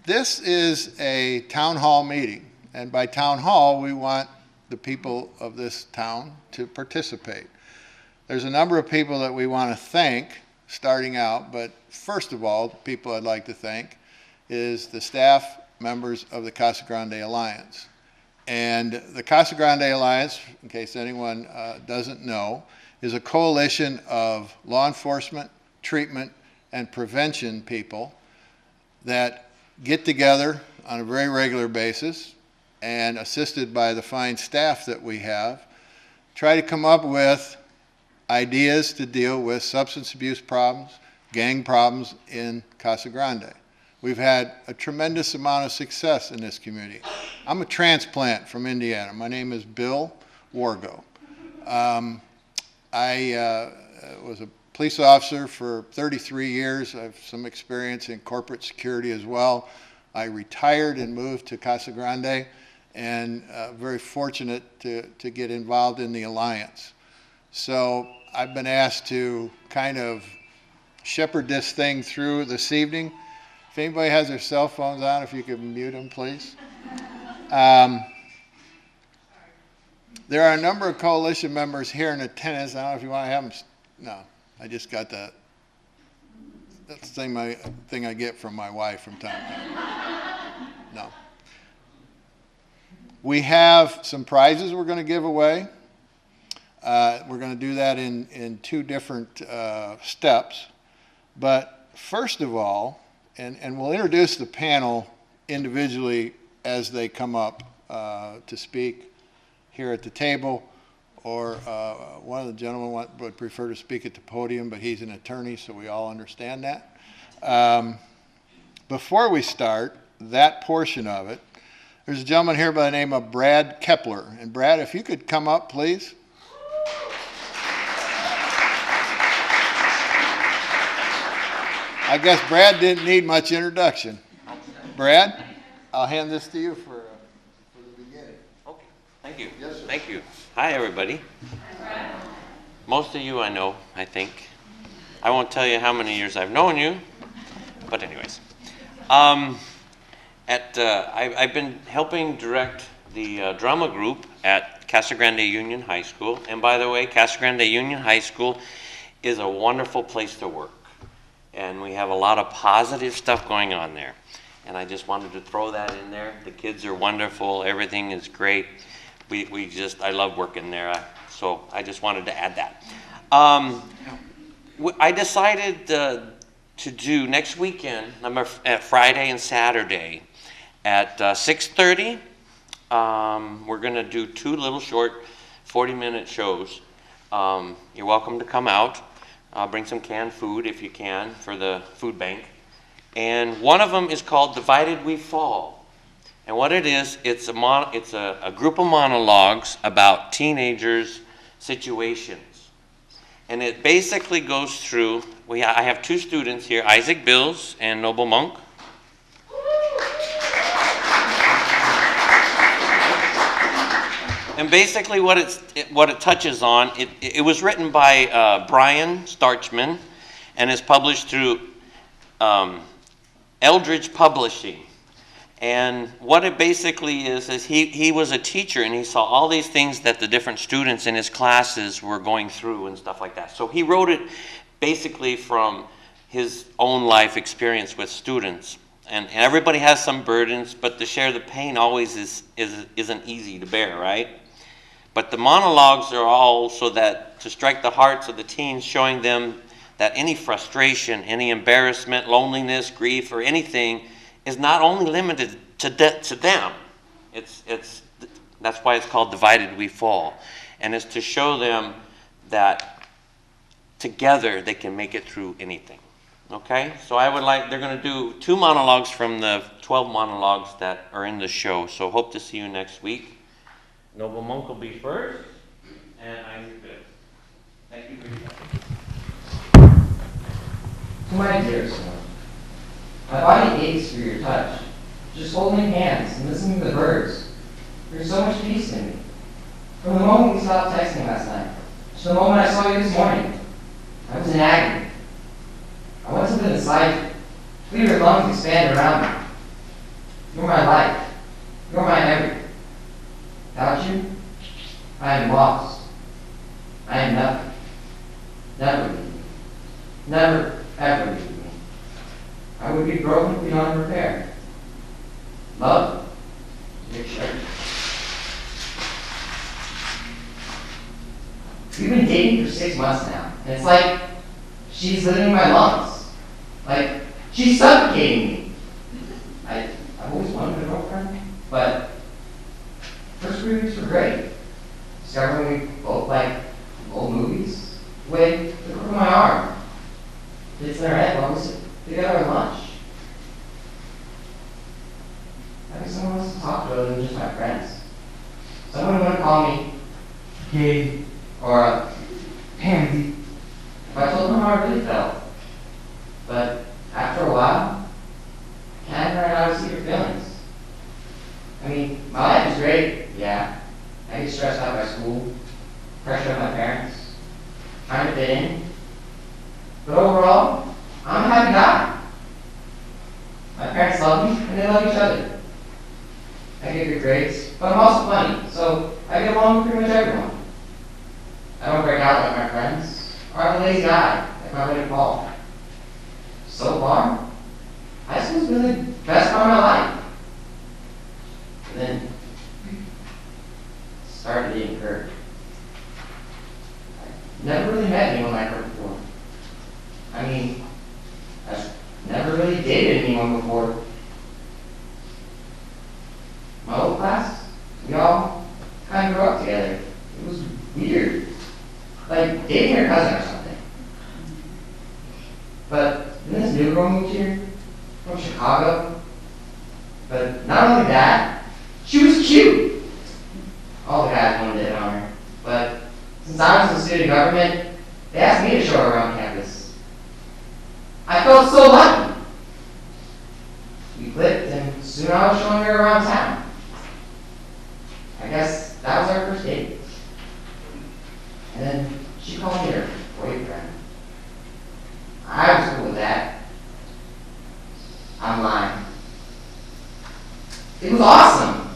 This is a town hall meeting, and by town hall, we want the people of this town to participate. There's a number of people that we want to thank starting out, but first of all, the people I'd like to thank is the staff members of the Casa Grande Alliance. And the Casa Grande Alliance, in case anyone doesn't know, is a coalition of law enforcement, treatment, and prevention people that get together on a very regular basis and, assisted by the fine staff that we have, try to come up with ideas to deal with substance abuse problems, gang problems in Casa Grande. We've had a tremendous amount of success in this community. I'm a transplant from Indiana. My name is Bill Wargo. I was a police officer for 33 years. I have some experience in corporate security as well. I retired and moved to Casa Grande, and very fortunate to get involved in the Alliance. So I've been asked to kind of shepherd this thing through this evening. If anybody has their cell phones on, if you could mute them, please. There are a number of coalition members here in attendance. I don't know if you want to have them. No, I just got that. That's the thing I get from my wife from time to time. No. We have some prizes we're going to give away. We're going to do that in two different steps. But first of all, and we'll introduce the panel individually as they come up to speak here at the table, or one of the gentlemen would prefer to speak at the podium, but he's an attorney, so we all understand that. Before we start that portion of it, there's a gentleman here by the name of Brad Kepler. And Brad, if you could come up, please. I guess Brad didn't need much introduction. Brad, I'll hand this to you for the beginning. Okay, thank you. Yes, sir. Thank you. Hi, everybody. Hi, most of you I know, I think. I won't tell you how many years I've known you, but anyways. I've been helping direct the drama group at Casa Grande Union High School. And by the way, Casa Grande Union High School is a wonderful place to work. And we have a lot of positive stuff going on there. And I just wanted to throw that in there. The kids are wonderful. Everything is great. I love working there. So I just wanted to add that. I decided to do next weekend, at Friday and Saturday at 6:30. We're going to do two little short 40-minute shows. You're welcome to come out. Bring some canned food if you can for the food bank. And one of them is called Divided We Fall. And what it is, it's a group of monologues about teenagers' situations. And it basically goes through, I have two students here, Isaac Bills and Noble Monk. And basically what it touches on, it was written by Brian Starchman and is published through Eldridge Publishing. And what it basically is he was a teacher and he saw all these things that the different students in his classes were going through and stuff like that. So he wrote it basically from his own life experience with students. And everybody has some burdens, but to share the pain always isn't easy to bear, right? But the monologues are all so that to strike the hearts of the teens, showing them that any frustration, any embarrassment, loneliness, grief, or anything is not only limited to them. That's why it's called Divided We Fall. And it's to show them that together they can make it through anything. Okay? So they're going to do two monologues from the 12 monologues that are in the show. So hope to see you next week. Noble Monk will be first, and I'm good. Thank you for your time. To my dear son, my body aches for your touch. Just holding hands and listening to the birds. There's so much peace in me. From the moment we stopped texting last night, to the moment I saw you this morning, I was in agony. I want something inside you, Feel your lungs expand around me. You're my life. You're my everything. Without you, I am lost. I am nothing. Never leave me. Never, ever leave me. I would be broken beyond repair. Love, your church. We've been dating for 6 months now, and it's like she's living in my lungs. Like, she's suffocating me. I've always wanted a girlfriend, but first 3 weeks were great. Discovering we both like old movies. Wait, the crook of my arm. It's in our head while we sit together at lunch. Having someone else to talk to other than just my friends. Someone who wouldn't call me gay or pansy if I told them how I really felt. But after a while, I can't learn how to see your feelings. I mean, my life is great, yeah. I get stressed out by school, pressure on my parents, trying to fit in. But overall, I'm a happy guy. My parents love me, and they love each other. I get good grades, but I'm also funny, so I get along with pretty much everyone. I don't break out like my friends, or I'm a lazy guy, like my buddy Paul. So far, high school's been the best part of my life. And then, started dating her. I never really met anyone like her before. I mean, I've never really dated anyone before. My old class, we all kind of grew up together. It was weird. Like dating her cousin or something. But then this new girl moved here from Chicago. But not only that, she was cute. All the guys wanted to hit on her. But since I was in student government, they asked me to show her around campus. I felt so lucky. We clicked, and soon I was showing her around town. I guess that was our first date. And then she called me her boyfriend. I was cool with that. I'm lying. It was awesome.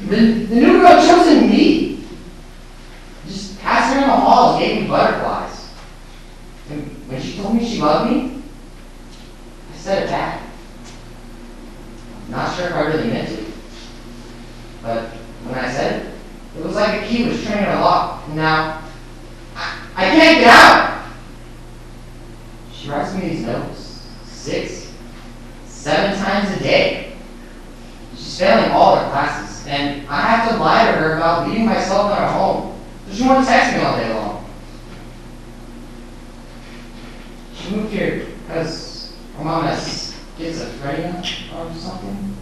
The new girl chosen me. Just passed her in the halls, gave me butterflies. And when she told me she loved me, I said it back. Not sure if I really meant it. But when I said it, it was like a key was turning a lock. And now, I can't get out! She writes me these notes 6, 7 times a day. She's failing all her classes, and I have to lie to her about leaving myself in her home. So she won't text me all day long. She moved here because her mom has schizophrenia or something.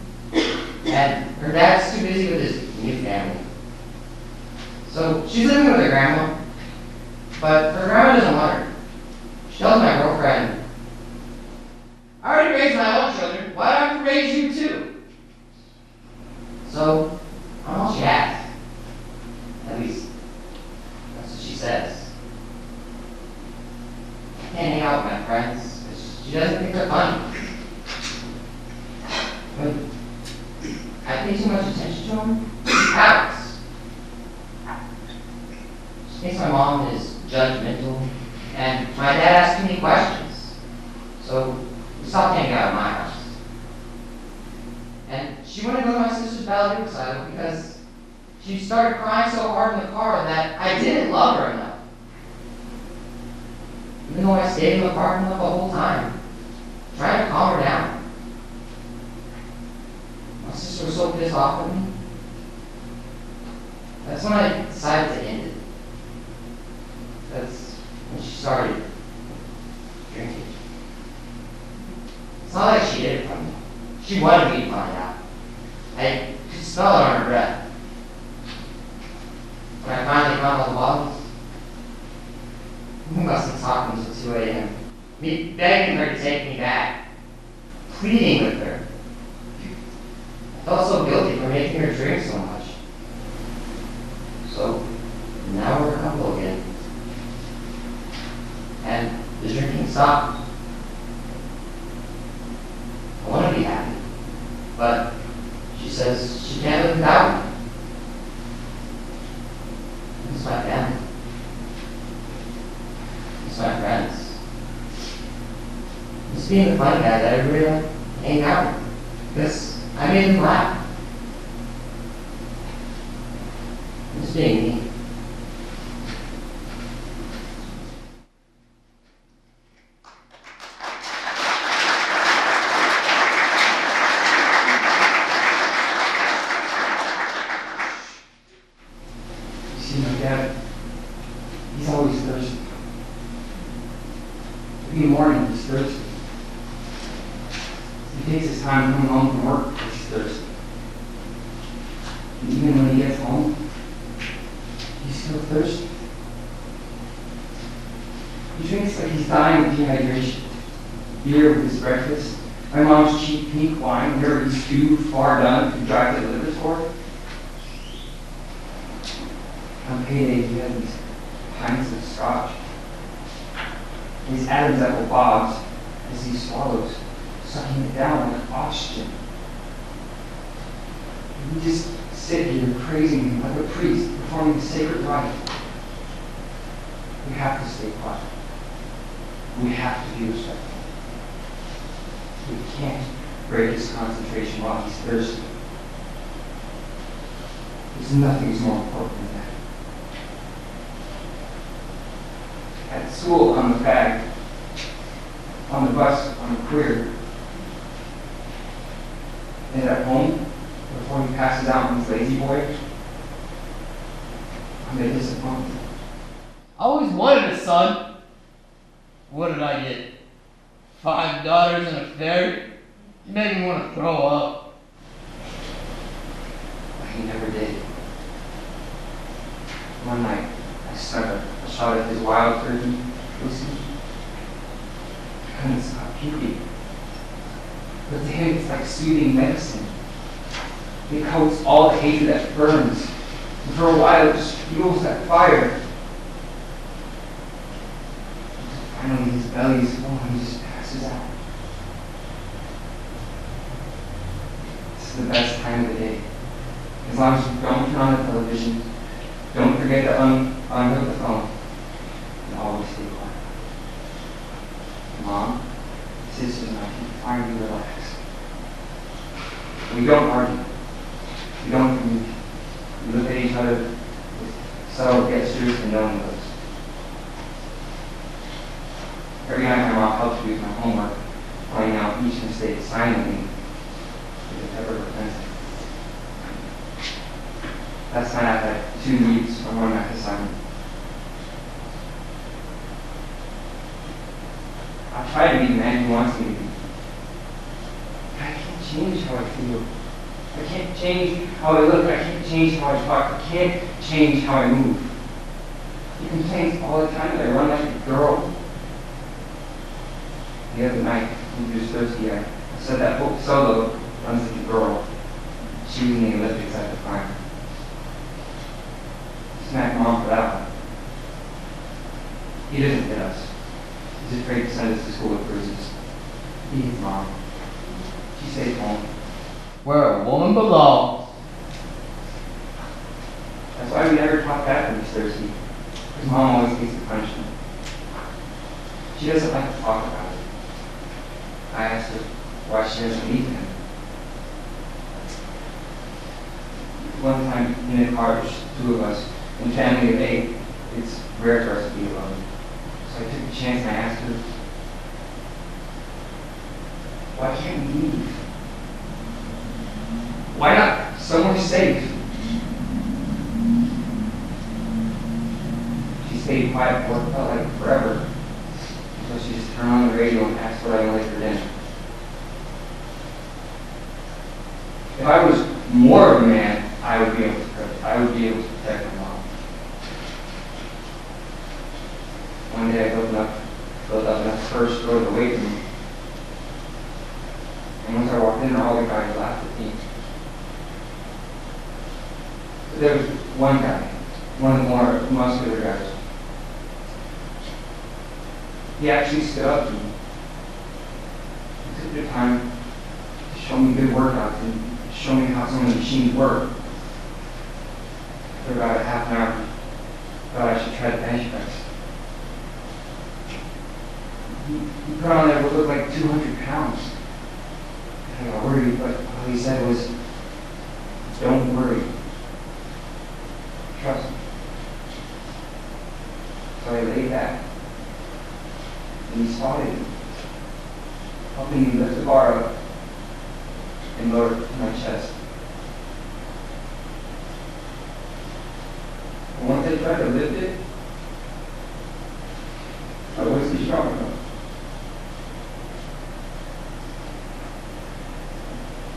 And her dad's too busy with his new family. So she's living with her grandma, but her grandma doesn't want her. She tells my girlfriend, I already raised my own children, why do I have to raise you too? So, I'm all she has. At least, that's what she says. I can't hang out with my friends, because she doesn't think they're funny. When I pay too much attention to them, she pouts. She thinks my mom is judgmental, and my dad asks too many questions. So we stopped hanging out at my house. And she wouldn't go to my sister's ballet recital because she started crying so hard in the car that I didn't love her enough. Even though I stayed in the parking lot the whole time, trying to calm her down. My sister was so pissed off with me. That's when I decided to end it. That's when she started drinking. It's not like she did it from me. She wanted me to find out. I could smell it on her breath. When I finally found all the bottles, we must have talked until 2 a.m. Me begging her to take me back, pleading with her. I felt so guilty for making her drink so much. So, now we're a couple again. And the drinking stopped. because she can't live without me. It's my family. It's my friends. Just being the fun guy that I really like hang out with. Because I made them laugh. Just being me. You see, my dad, he's always thirsty. Every morning he's thirsty. He takes his time coming home from work because he's thirsty. And even when he gets home, he's still thirsty. He drinks like he's dying of dehydration. Beer with his breakfast. My mom's cheap pink wine, whenever he's too far done to drive to the liquor store. On payday, he has these pints of scotch. These Adam's apple bobs as he swallows, sucking it down like oxygen. And we just sit here praising him like a priest performing a sacred rite. We have to stay quiet. We have to be respectful. We can't break his concentration while he's thirsty. There's nothing more important than that. At school, I'm a fag. On the bus, I'm a queer. And at home, before he passes out in his lazy boy, I'm a disappointment. I always wanted a son. What did I get? 5 daughters and a fairy? You made me want to throw up. But he never did. One night, I snuck a shot at his wild turkey, Lucy. I couldn't stop puking. But to him, it's like soothing medicine. It coats all the hate that burns. And for a while, it just fuels that fire. Finally, his belly is full and he just passes out. This is the best time of the day. As long as you don't turn on the television, don't forget to unhook the phone, and always stay quiet. Mom, sisters, and I can finally relax. We don't argue. We don't communicate. We look at each other with subtle gestures and knowing looks. Every night my mom helps me with my homework, pointing out each mistake silently with ever repentant. Last night I had 2 weeks on one math assignment. I try to be the man he wants me to be. But I can't change how I feel. I can't change how I look. I can't change how I talk. I can't change how I move. He complains all the time that I run like a girl. The other night, when he was thirsty, I said that Hope Solo runs like a girl. She was in the Olympics at the time. Smack Mom for that one. He doesn't get us. He's afraid to send us to school with bruises. He hates Mom. She stays home. Where a woman belongs. That's why we never talk back when he's thirsty. Because Mom always takes the punishment. She doesn't like to talk about it. I asked her why she doesn't leave him. One time in a car, just 2 of us, in family of 8, it's rare for us to be alone. So I took a chance and I asked her, why can't we leave? Why not somewhere safe? She stayed quiet for what felt like forever, until she just turned on the radio and asked what I wanted for dinner. If I was more of a man, I would be able to protect my mom. One day I built up enough courage to go to the weight room. And once I walked in there, all the guys laughed at me. But there was one guy, one of the more muscular guys. He actually stood up to me. He took the time to show me good workouts and show me how some of the machines work. For about a half an hour, I thought I should try the bench press. He put on there what looked like 200 pounds. I got worried, but all he said was, "Don't worry. Trust me." So I lay back, and he spotted me, helping me lift the bar up and lower it to my chest. And once I tried to lift it, I wasn't strong enough.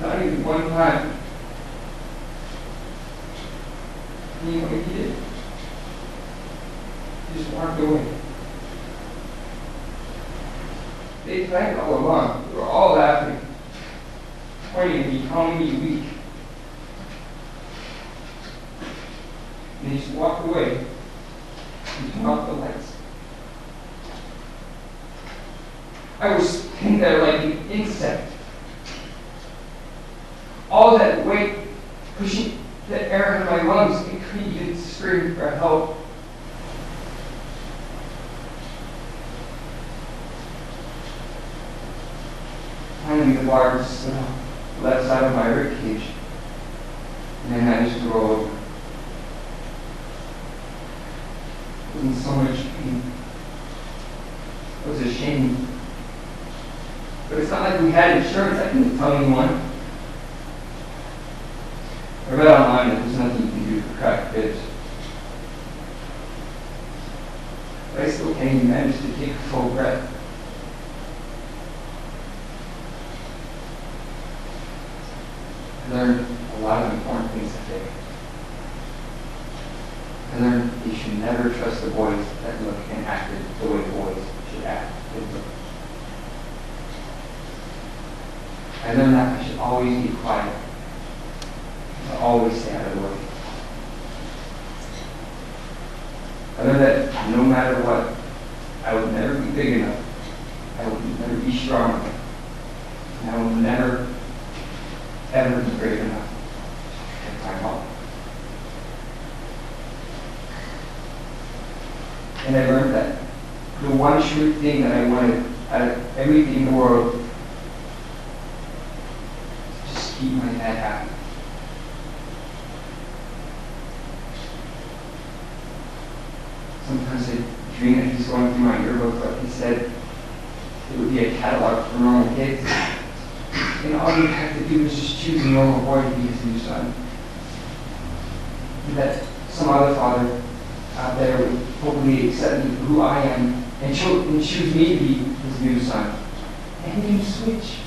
Not even one time. You know what he did? He just walked away. They planned all along. They were all laughing, pointing at me, calling me weak. And he just walked away and turned off the lights. I was sitting there like an insect. All that weight pushing the air into my lungs, and couldn't even scream for help. Finally, the bar just stood on the left side of my rib cage, and then I just rolled over. I was in so much pain. I was ashamed. But it's not like we had insurance. I couldn't tell anyone. I read online that there's nothing you can do for cracked ribs. But I still can't even manage to take a full breath. I learned a lot of important things that day. I learned that you should never trust the boys that look and act the way boys should act and look. I learned that I should always be quiet. I always stay out of the way. I learned that no matter what, I would never be big enough. I would never be strong enough. And I will never, ever be brave enough to climb up. And I learned that the one true thing that I wanted out of everything in the world is just keep my dad happy. Sometimes I dream that he's going through my yearbook, but he said it would be a catalog for normal kids. And all you have to do is just choose a normal boy to be his new son. And that some other father out there would hopefully accept me for who I am and choose me to be his new son. And he can switch.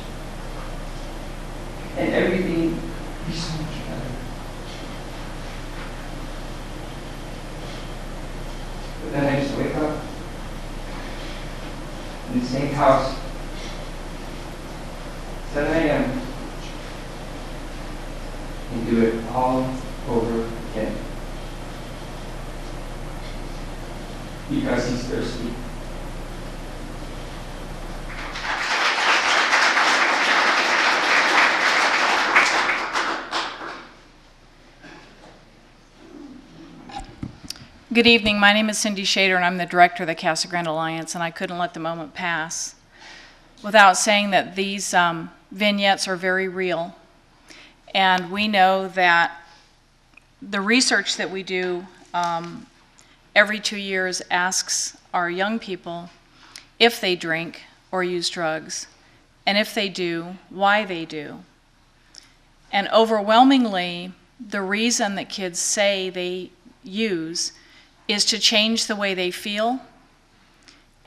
And everything would be so much better. But then I just wake up in the same house, 7 a.m., and do it all over again. Because he's thirsty. Good evening. My name is Cindy Shader, and I'm the director of the Casa Grande Alliance, and I couldn't let the moment pass without saying that these vignettes are very real. And we know that the research that we do every 2 years asks our young people if they drink or use drugs, and if they do, why they do. And overwhelmingly, the reason that kids say they use is to change the way they feel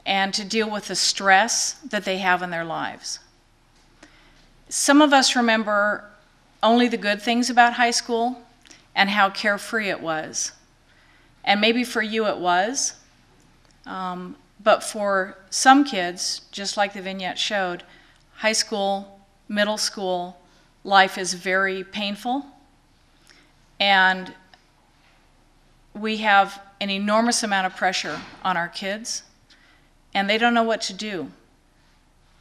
and to deal with the stress that they have in their lives. Some of us remember only the good things about high school and how carefree it was. And maybe for you it was, but for some kids, just like the vignette showed, high school, middle school life is very painful, and we have an enormous amount of pressure on our kids, and they don't know what to do.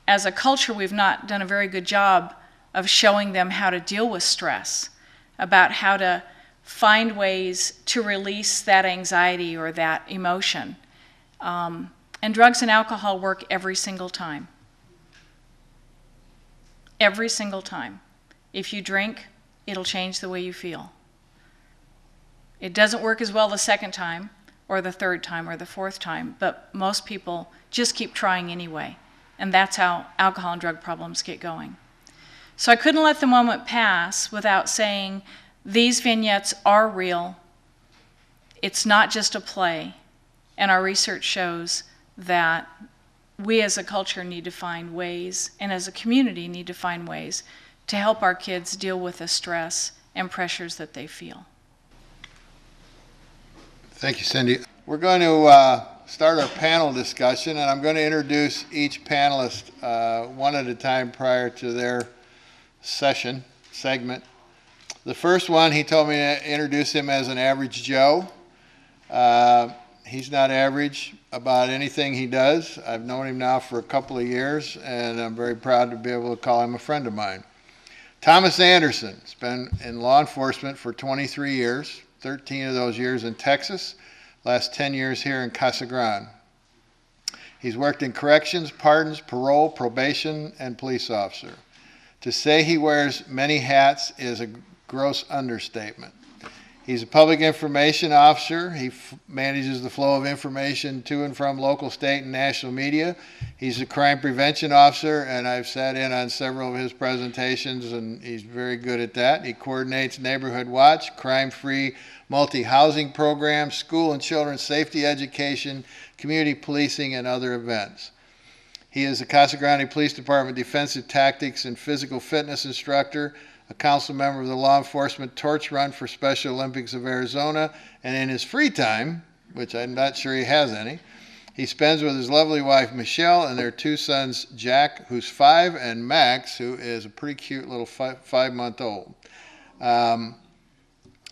As a culture, we've not done a very good job of showing them how to deal with stress, about how to find ways to release that anxiety or that emotion. And drugs and alcohol work every single time. Every single time. If you drink, it'll change the way you feel. It doesn't work as well the second time, or the third time, or the fourth time, but most people just keep trying anyway. And that's how alcohol and drug problems get going. So I couldn't let the moment pass without saying these vignettes are real. It's not just a play. And our research shows that we as a culture need to find ways, and as a community need to find ways to help our kids deal with the stress and pressures that they feel. Thank you, Cindy. We're going to start our panel discussion, and I'm going to introduce each panelist one at a time prior to their segment. The first one, he told me to introduce him as an average Joe. He's not average about anything he does. I've known him now for a couple of years, and I'm very proud to be able to call him a friend of mine. Thomas Anderson has been in law enforcement for 23 years, 13 of those years in Texas, last 10 years here in Casa Grande. He's worked in corrections, pardons, parole, probation, and police officer. To say he wears many hats is a gross understatement. He's a public information officer. He manages the flow of information to and from local, state, and national media. He's a crime prevention officer, and I've sat in on several of his presentations, and he's very good at that. He coordinates Neighborhood Watch, crime-free multi-housing programs, school and children's safety education, community policing, and other events. He is a Casa Grande Police Department defensive tactics and physical fitness instructor, a council member of the Law Enforcement Torch Run for Special Olympics of Arizona, and in his free time, which I'm not sure he has any, he spends with his lovely wife Michelle and their two sons, Jack, who's 5, and Max, who is a pretty cute little 5-month-old.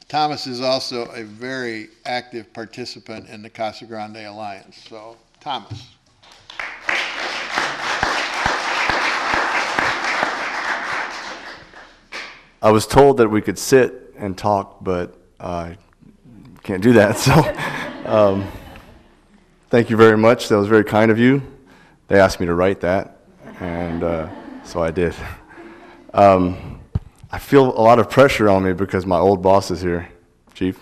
Thomas is also a very active participant in the Casa Grande Alliance. So, Thomas. I was told that we could sit and talk, but I can't do that. So thank you very much. That was very kind of you. They asked me to write that, and so I did. I feel a lot of pressure on me because my old boss is here, Chief.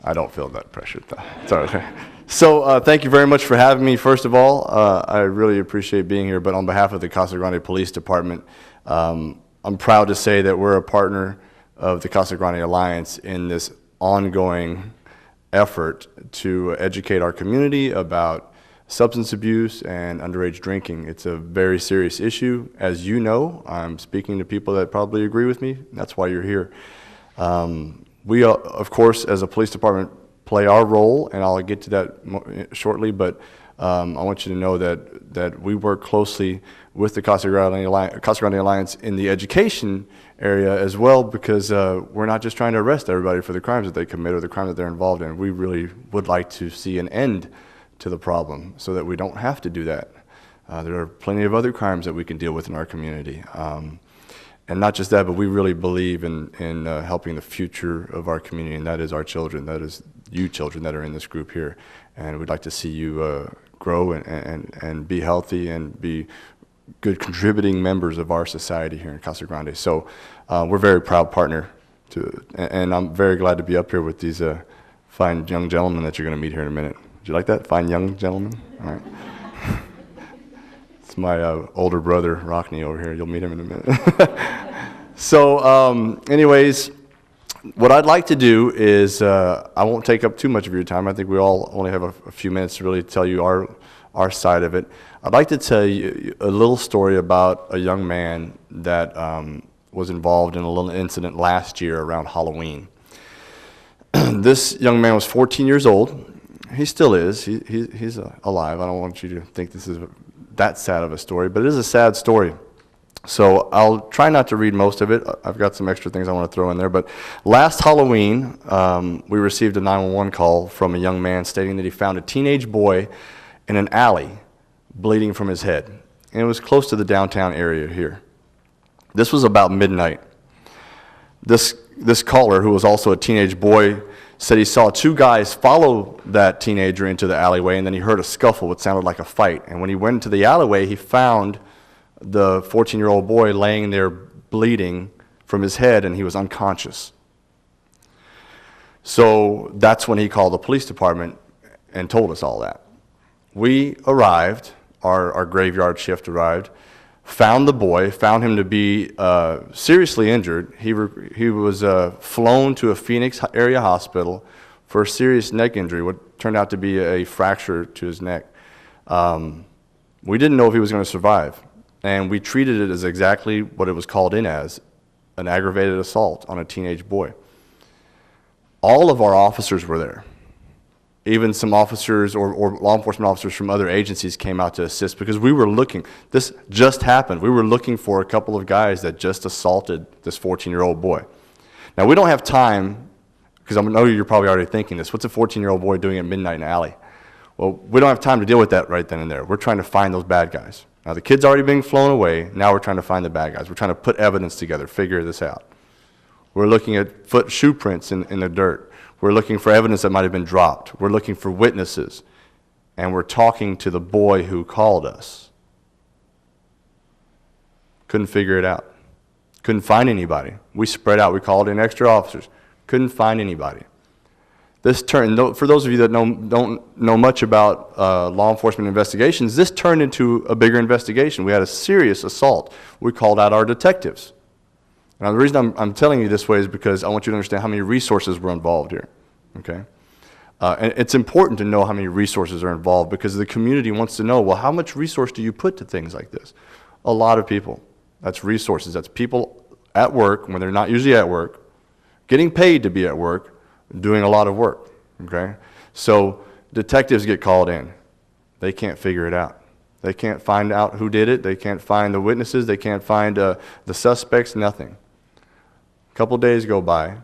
I don't feel that pressure, though. It's all okay. So thank you very much for having me. First of all, I really appreciate being here, but on behalf of the Casa Grande Police Department, I'm proud to say that we're a partner of the Casa Grande Alliance in this ongoing effort to educate our community about substance abuse and underage drinking. It's a very serious issue. As you know, I'm speaking to people that probably agree with me. That's why you're here. We, of course, as a police department, play our role, and I'll get to that shortly, but I want you to know that we work closely with the Casa Grande Alliance in the education area as well, because we're not just trying to arrest everybody for the crimes that they commit or the crime that they're involved in. We really would like to see an end to the problem so that we don't have to do that. There are plenty of other crimes that we can deal with in our community. And not just that, but we really believe in helping the future of our community, and that is our children. That is you children that are in this group here. And we'd like to see you grow and be healthy and be good contributing members of our society here in Casa Grande. So we're a very proud partner, and I'm very glad to be up here with these fine young gentlemen that you're going to meet here in a minute. Would you like that? Fine young gentlemen? All right. It's my older brother, Rockney, over here. You'll meet him in a minute. So anyways, what I'd like to do is, I won't take up too much of your time. I think we all only have a few minutes to really tell you our side of it. I'd like to tell you a little story about a young man that was involved in a little incident last year around Halloween. This young man was 14 years old. He still is. He's alive. I don't want you to think this is that sad of a story, but it is a sad story. So I'll try not to read most of it. I've got some extra things I want to throw in there. But last Halloween, we received a 911 call from a young man stating that he found a teenage boy in an alley bleeding from his head. and it was close to the downtown area here. This was about midnight. This caller, who was also a teenage boy, said he saw two guys follow that teenager into the alleyway, and then he heard a scuffle, what sounded like a fight. And when he went into the alleyway, he found the 14-year-old boy laying there bleeding from his head, and he was unconscious. So that's when he called the police department and told us all that. We arrived, our graveyard shift arrived, found the boy, found him to be seriously injured. He was flown to a Phoenix area hospital for a serious neck injury, what turned out to be a fracture to his neck. We didn't know if he was going to survive, and we treated it as exactly what it was called in as, an aggravated assault on a teenage boy. All of our officers were there. Even some officers or law enforcement officers from other agencies came out to assist because we were looking. This just happened. We were looking for a couple of guys that just assaulted this 14-year-old boy. Now, we don't have time, because I know you're probably already thinking this. What's a 14-year-old boy doing at midnight in an alley? Well, we don't have time to deal with that right then and there. We're trying to find those bad guys. Now, the kid's already being flown away. Now we're trying to find the bad guys. We're trying to put evidence together, figure this out. We're looking at shoe prints in the dirt. We're looking for evidence that might have been dropped. We're looking for witnesses. And we're talking to the boy who called us. Couldn't figure it out. Couldn't find anybody. We spread out. We called in extra officers. Couldn't find anybody. This turned, for those of you that don't know much about law enforcement investigations, this turned into a bigger investigation. We had a serious assault. We called out our detectives. Now, the reason I'm telling you this way is because I want you to understand how many resources were involved here, okay? And it's important to know how many resources are involved because the community wants to know, well, how much resource do you put to things like this? A lot of people. That's resources. That's people at work when they're not usually at work, getting paid to be at work, doing a lot of work, okay? So detectives get called in. They can't figure it out. They can't find out who did it. They can't find the witnesses. They can't find the suspects, nothing. A couple days go by,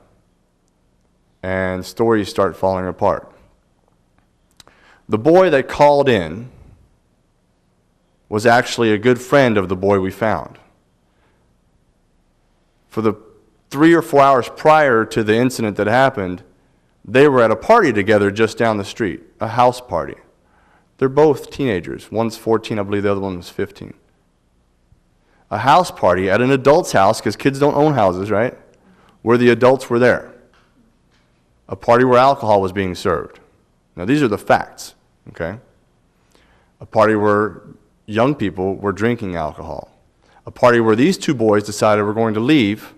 and stories start falling apart. The boy that called in was actually a good friend of the boy we found. For the 3 or 4 hours prior to the incident that happened, they were at a party together just down the street, a house party. They're both teenagers. One's 14, I believe the other one was 15. A house party at an adult's house, because kids don't own houses, right? Where the adults were there. A party where alcohol was being served. Now, these are the facts, okay? A party where young people were drinking alcohol. A party where these two boys decided we're going to leave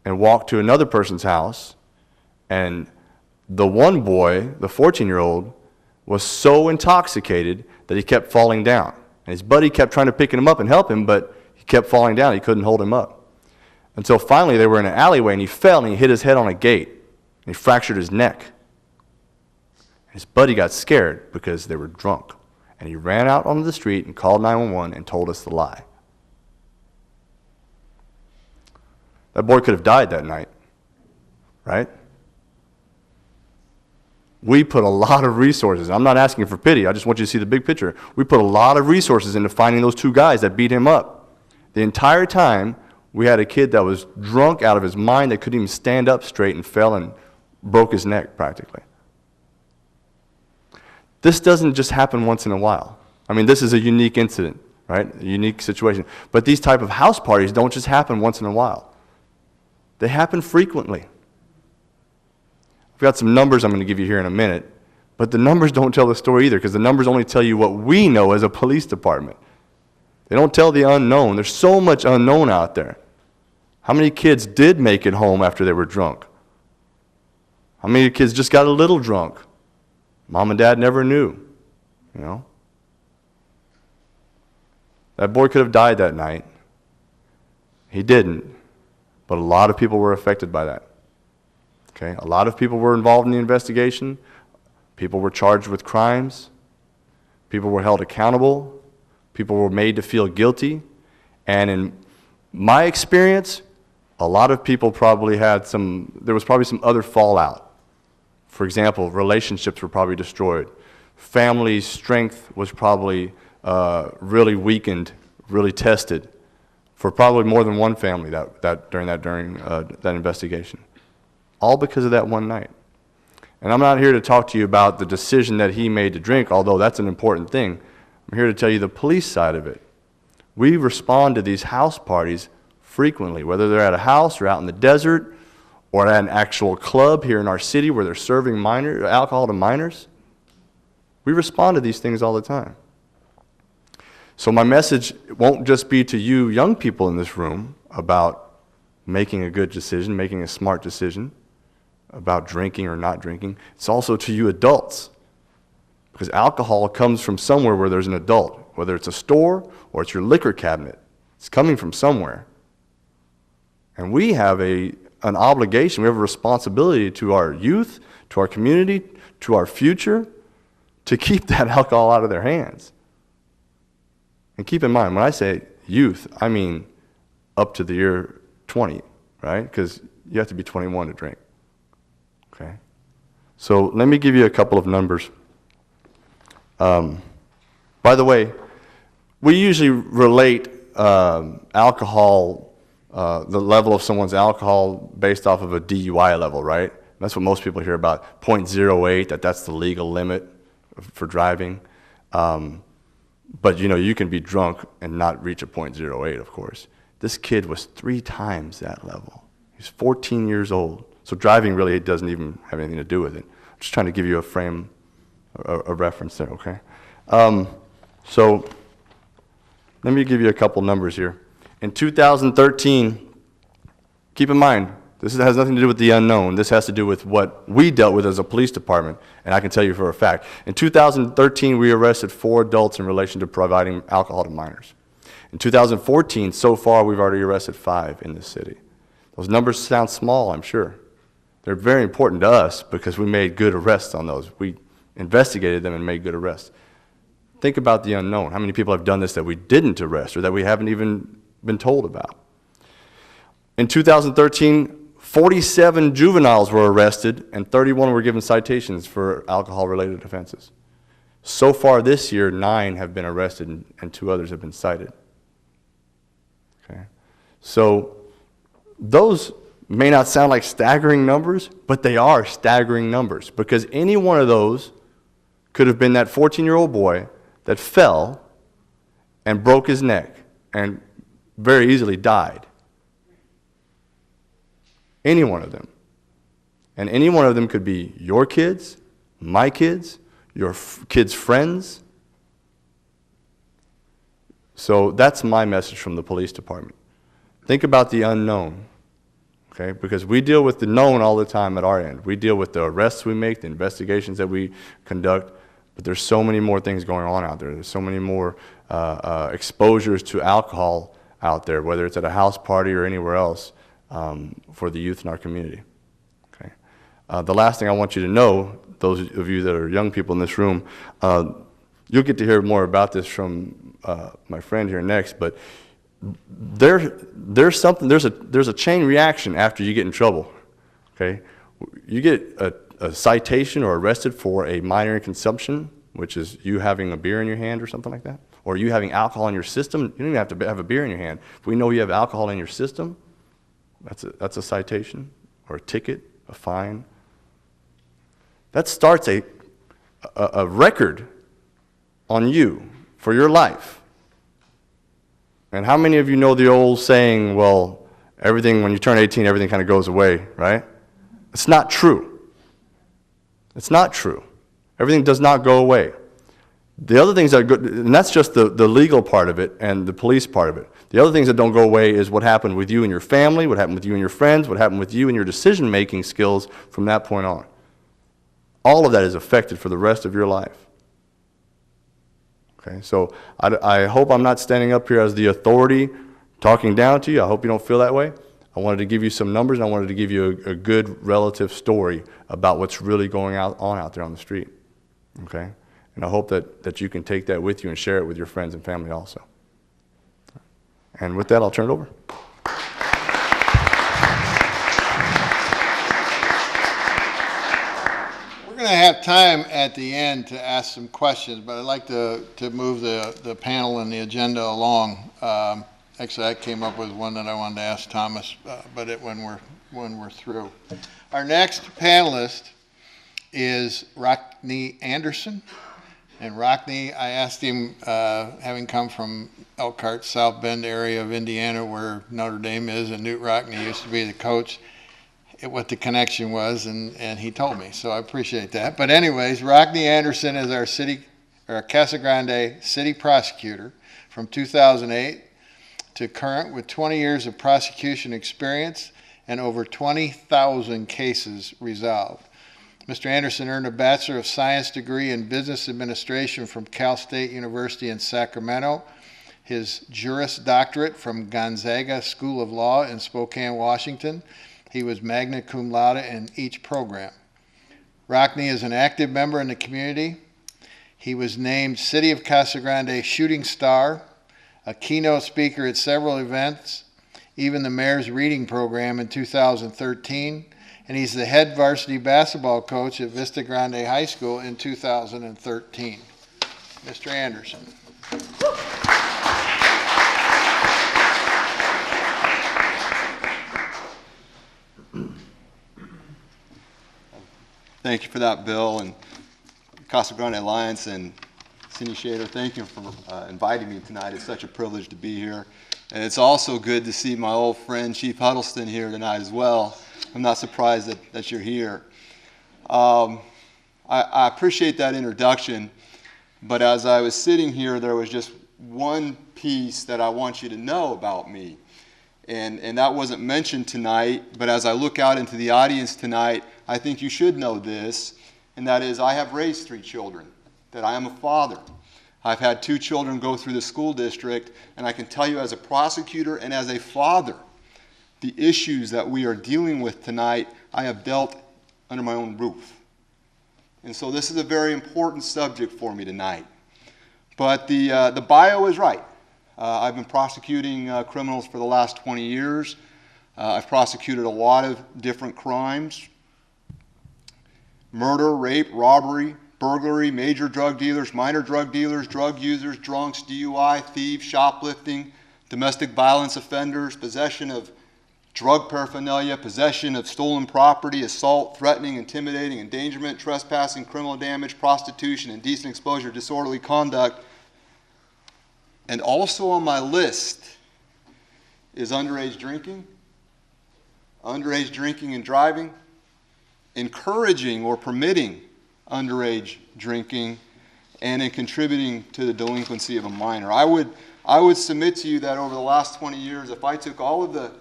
and walk to another person's house, and the one boy, the 14-year-old, was so intoxicated that he kept falling down. And his buddy kept trying to pick him up and help him, but he kept falling down. He couldn't hold him up. Until finally they were in an alleyway, and he fell, and he hit his head on a gate, and he fractured his neck. His buddy got scared because they were drunk, and he ran out onto the street and called 911 and told us the lie. That boy could have died that night, right? We put a lot of resources. I'm not asking for pity. I just want you to see the big picture. We put a lot of resources into finding those two guys that beat him up. The entire time, we had a kid that was drunk out of his mind that couldn't even stand up straight and fell and broke his neck practically. This doesn't just happen once in a while. I mean, this is a unique incident, right? A unique situation. But these type of house parties don't just happen once in a while. They happen frequently. I've got some numbers I'm going to give you here in a minute, but the numbers don't tell the story either because the numbers only tell you what we know as a police department. They don't tell the unknown. There's so much unknown out there. How many kids did make it home after they were drunk? How many kids just got a little drunk? Mom and dad never knew, you know? That boy could have died that night. He didn't, but a lot of people were affected by that. Okay? A lot of people were involved in the investigation. People were charged with crimes. People were held accountable. People were made to feel guilty. And in my experience, a lot of people probably had there was probably some other fallout. For example, relationships were probably destroyed. Family strength was probably really weakened, really tested for probably more than one family during that investigation. All because of that one night. And I'm not here to talk to you about the decision that he made to drink, although that's an important thing. I'm here to tell you the police side of it. We respond to these house parties frequently, whether they're at a house or out in the desert or at an actual club here in our city where they're serving alcohol to minors. We respond to these things all the time. So my message won't just be to you young people in this room about making a good decision, making a smart decision about drinking or not drinking. It's also to you adults, because alcohol comes from somewhere where there's an adult, whether it's a store or it's your liquor cabinet. It's coming from somewhere. And we have an obligation, we have a responsibility to our youth, to our community, to our future, to keep that alcohol out of their hands. And keep in mind, when I say youth, I mean up to the year 20, right? Because you have to be 21 to drink. Okay? So let me give you a couple of numbers. By the way, we usually relate alcohol, the level of someone's alcohol based off of a DUI level, right? That's what most people hear about, 0.08, that's the legal limit for driving. But you can be drunk and not reach a 0.08, of course. This kid was 3 times that level. He's 14 years old. So driving really doesn't even have anything to do with it. I'm just trying to give you a frame, a reference there, okay? So let me give you a couple numbers here. In 2013, keep in mind, this has nothing to do with the unknown. This has to do with what we dealt with as a police department, and I can tell you for a fact. In 2013, we arrested 4 adults in relation to providing alcohol to minors. In 2014, so far, we've already arrested 5 in this city. Those numbers sound small, I'm sure. They're very important to us because we made good arrests on those. We investigated them and made good arrests. Think about the unknown. How many people have done this that we didn't arrest or that we haven't even been told about? In 2013, 47 juveniles were arrested and 31 were given citations for alcohol-related offenses. So far this year, 9 have been arrested and 2 others have been cited. Okay? So those may not sound like staggering numbers, but they are staggering numbers because any one of those could have been that 14-year-old boy that fell and broke his neck and very easily died. Any one of them. And any one of them could be your kids, my kids, your kids' friends. So that's my message from the police department. Think about the unknown, okay? Because we deal with the known all the time at our end. We deal with the arrests we make, the investigations that we conduct, but there's so many more things going on out there. There's so many more exposures to alcohol out there, whether it's at a house party or anywhere else, for the youth in our community. Okay. The last thing I want you to know, those of you that are young people in this room, you'll get to hear more about this from my friend here next, but there's a chain reaction after you get in trouble. Okay. You get a citation or arrested for a minor in consumption, which is you having a beer in your hand or something like that, or you having alcohol in your system. You don't even have to have a beer in your hand. If we know you have alcohol in your system, that's a citation or a ticket, a fine. That starts a record on you for your life. And how many of you know the old saying, well, everything, when you turn 18, everything kind of goes away, right? It's not true. It's not true. Everything does not go away. The other things that go, and that's just the legal part of it and the police part of it. The other things that don't go away is what happened with you and your family, what happened with you and your friends, what happened with you and your decision-making skills from that point on. All of that is affected for the rest of your life. Okay, so I hope I'm not standing up here as the authority talking down to you. I hope you don't feel that way. I wanted to give you some numbers, and I wanted to give you a good relative story about what's really going on out there on the street. Okay? And I hope that you can take that with you and share it with your friends and family also. And with that, I'll turn it over. We're going to have time at the end to ask some questions, but I'd like to move the panel and the agenda along. Actually, I came up with one that I wanted to ask Thomas, but when we're through. Our next panelist is Rockne Anderson. And Rockne, I asked him, having come from Elkhart, South Bend area of Indiana, where Notre Dame is, and Newt Rockne used to be the coach, what the connection was, and he told me, so I appreciate that. But anyways, Rockne Anderson is our Casa Grande city prosecutor from 2008 to current, with 20 years of prosecution experience and over 20,000 cases resolved. Mr. Anderson earned a Bachelor of Science degree in Business Administration from Cal State University in Sacramento, his Juris Doctorate from Gonzaga School of Law in Spokane, Washington. He was magna cum laude in each program. Rockne is an active member in the community. He was named City of Casa Grande Shooting Star, a keynote speaker at several events, even the Mayor's Reading Program in 2013, and he's the head varsity basketball coach at Vista Grande High School in 2013. Mr. Anderson. Thank you for that, Bill, and Casa Grande Alliance and Cindy Shader, thank you for inviting me tonight. It's such a privilege to be here. And it's also good to see my old friend Chief Huddleston here tonight as well. I'm not surprised that you're here. I appreciate that introduction, but as I was sitting here, there was just one piece that I want you to know about me. And that wasn't mentioned tonight, but as I look out into the audience tonight, I think you should know this, and that is I have raised 3 children, that I am a father. I've had 2 children go through the school district, and I can tell you as a prosecutor and as a father, the issues that we are dealing with tonight, I have dealt under my own roof. And so this is a very important subject for me tonight. But the bio is right. I've been prosecuting criminals for the last 20 years. I've prosecuted a lot of different crimes: murder, rape, robbery, burglary, major drug dealers, minor drug dealers, drug users, drunks, DUI, thieves, shoplifting, domestic violence offenders, possession of drug paraphernalia, possession of stolen property, assault, threatening, intimidating, endangerment, trespassing, criminal damage, prostitution, indecent exposure, disorderly conduct. And also on my list is underage drinking and driving, encouraging or permitting underage drinking, and in contributing to the delinquency of a minor. I would submit to you that over the last 20 years, if I took all of the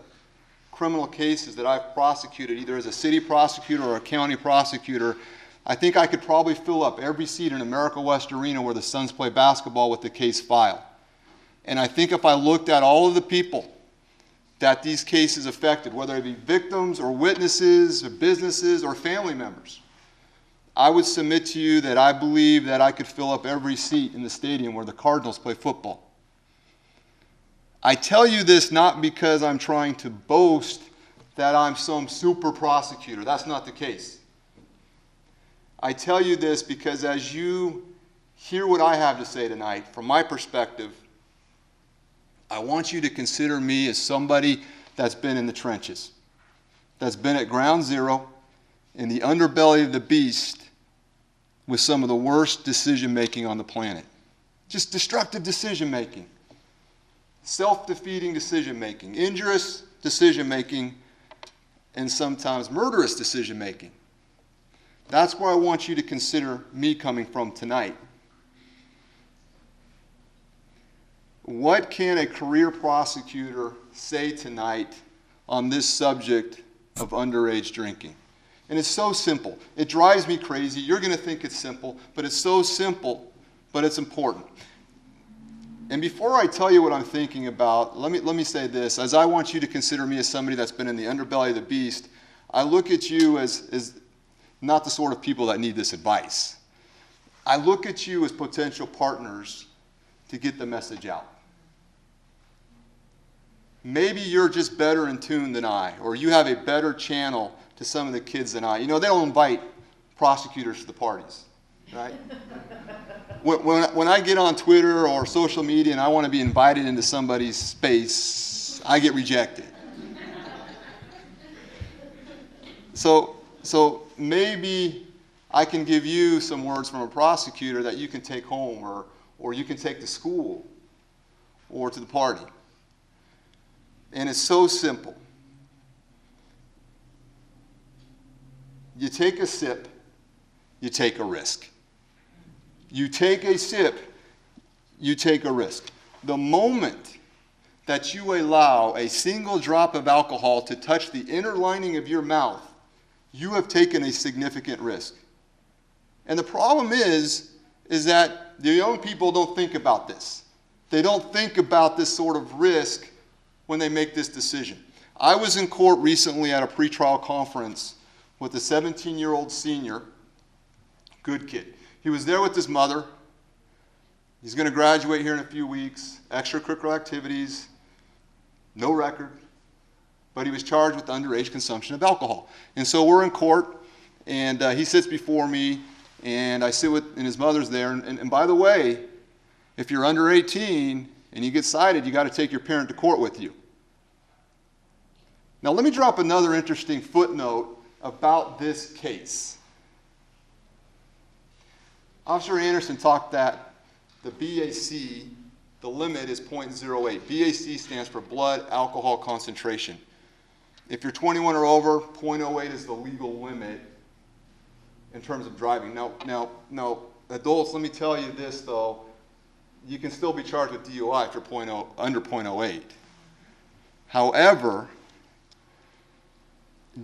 criminal cases that I've prosecuted, either as a city prosecutor or a county prosecutor, I think I could probably fill up every seat in America West Arena where the Suns play basketball with the case file. And I think if I looked at all of the people that these cases affected, whether it be victims or witnesses or businesses or family members, I would submit to you that I believe that I could fill up every seat in the stadium where the Cardinals play football. I tell you this not because I'm trying to boast that I'm some super prosecutor. That's not the case. I tell you this because as you hear what I have to say tonight, from my perspective, I want you to consider me as somebody that's been in the trenches, that's been at ground zero, in the underbelly of the beast, with some of the worst decision-making on the planet. Just destructive decision-making, self-defeating decision-making, injurious decision-making, and sometimes murderous decision-making. That's where I want you to consider me coming from tonight. What can a career prosecutor say tonight on this subject of underage drinking? And it's so simple. It drives me crazy. You're going to think it's simple, but it's so simple, but it's important. And before I tell you what I'm thinking about, let me say this. As I want you to consider me as somebody that's been in the underbelly of the beast, I look at you as not the sort of people that need this advice. I look at you as potential partners to get the message out. Maybe you're just better in tune than I, or you have a better channel to some of the kids than I. You know, they don't invite prosecutors to the parties, right? When I get on Twitter or social media and I want to be invited into somebody's space, I get rejected. So maybe I can give you some words from a prosecutor that you can take home or you can take to school or to the party. And it's so simple. You take a sip, you take a risk. You take a sip, you take a risk. The moment that you allow a single drop of alcohol to touch the inner lining of your mouth, you have taken a significant risk. And the problem is that the young people don't think about this. They don't think about this sort of risk when they make this decision. I was in court recently at a pretrial conference with a 17-year-old senior, good kid. He was there with his mother. He's going to graduate here in a few weeks, extracurricular activities, no record, but he was charged with underage consumption of alcohol. And so we're in court, and he sits before me, and I sit with, and his mother's there. And by the way, if you're under 18 and you get cited, you got to take your parent to court with you. Now let me drop another interesting footnote about this case. Officer Anderson talked that the BAC, the limit is 0.08. BAC stands for blood alcohol concentration. If you're 21 or over, 0.08 is the legal limit in terms of driving. Now, adults, let me tell you this though, you can still be charged with DUI if you're under 0.08. However,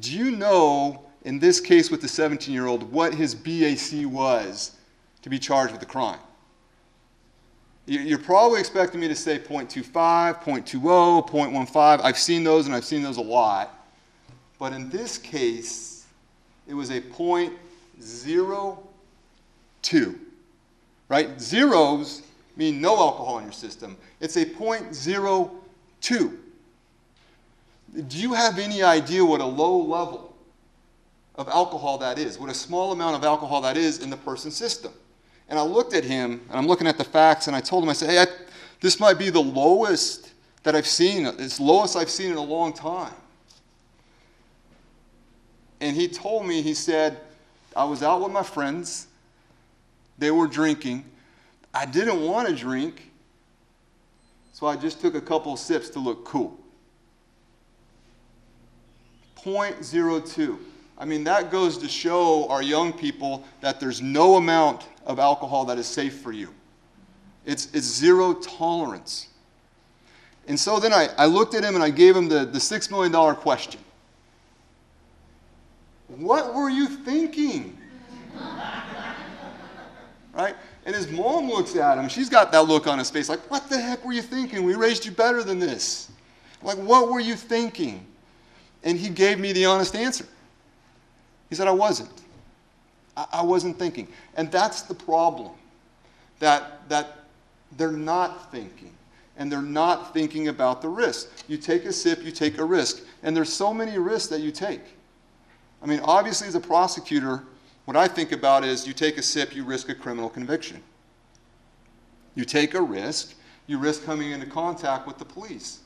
do you know, in this case with the 17-year-old, what his BAC was to be charged with the crime? You're probably expecting me to say 0.25, 0.20, 0.15. I've seen those, and I've seen those a lot. But in this case, it was a 0.02, right? Zeros mean no alcohol in your system. It's a 0.02. Do you have any idea what a low level of alcohol that is? What a small amount of alcohol that is in the person's system? And I looked at him, and I'm looking at the facts, and I told him, I said, hey, this might be the lowest that I've seen. It's the lowest I've seen in a long time. And he told me, he said, I was out with my friends. They were drinking. I didn't want to drink, so I just took a couple of sips to look cool. 0.02. I mean, that goes to show our young people that there's no amount of alcohol that is safe for you. It's zero tolerance. And so then I looked at him and I gave him the $6 million question. What were you thinking? Right? And his mom looks at him. She's got that look on his face like, what the heck were you thinking? We raised you better than this. Like, what were you thinking? And he gave me the honest answer. He said, I wasn't. I wasn't thinking. And that's the problem, that they're not thinking. And they're not thinking about the risk. You take a sip, you take a risk. And there's so many risks that you take. I mean, obviously, as a prosecutor, what I think about is you take a sip, you risk a criminal conviction. You take a risk, you risk coming into contact with the police.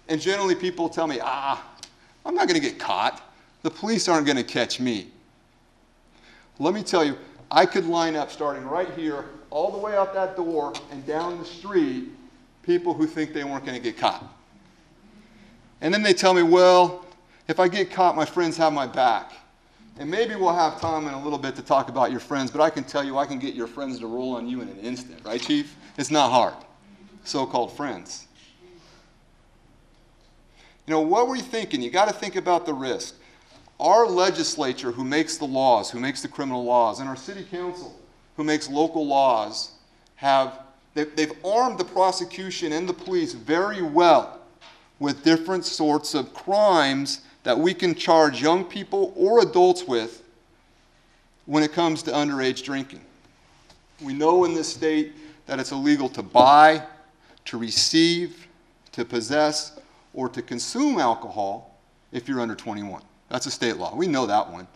And generally, people tell me, I'm not going to get caught. The police aren't going to catch me. Let me tell you, I could line up starting right here, all the way out that door and down the street, people who think they weren't going to get caught. And then they tell me, well, if I get caught, my friends have my back. And maybe we'll have time in a little bit to talk about your friends, but I can tell you I can get your friends to roll on you in an instant, right, Chief? It's not hard. So-called friends. You know, what were you thinking? You got to think about the risk. Our legislature, who makes the laws, who makes the criminal laws, and our city council, who makes local laws, they've armed the prosecution and the police very well with different sorts of crimes that we can charge young people or adults with when it comes to underage drinking. We know in this state that it's illegal to buy, to receive, to possess, or to consume alcohol if you're under 21. That's a state law. We know that one.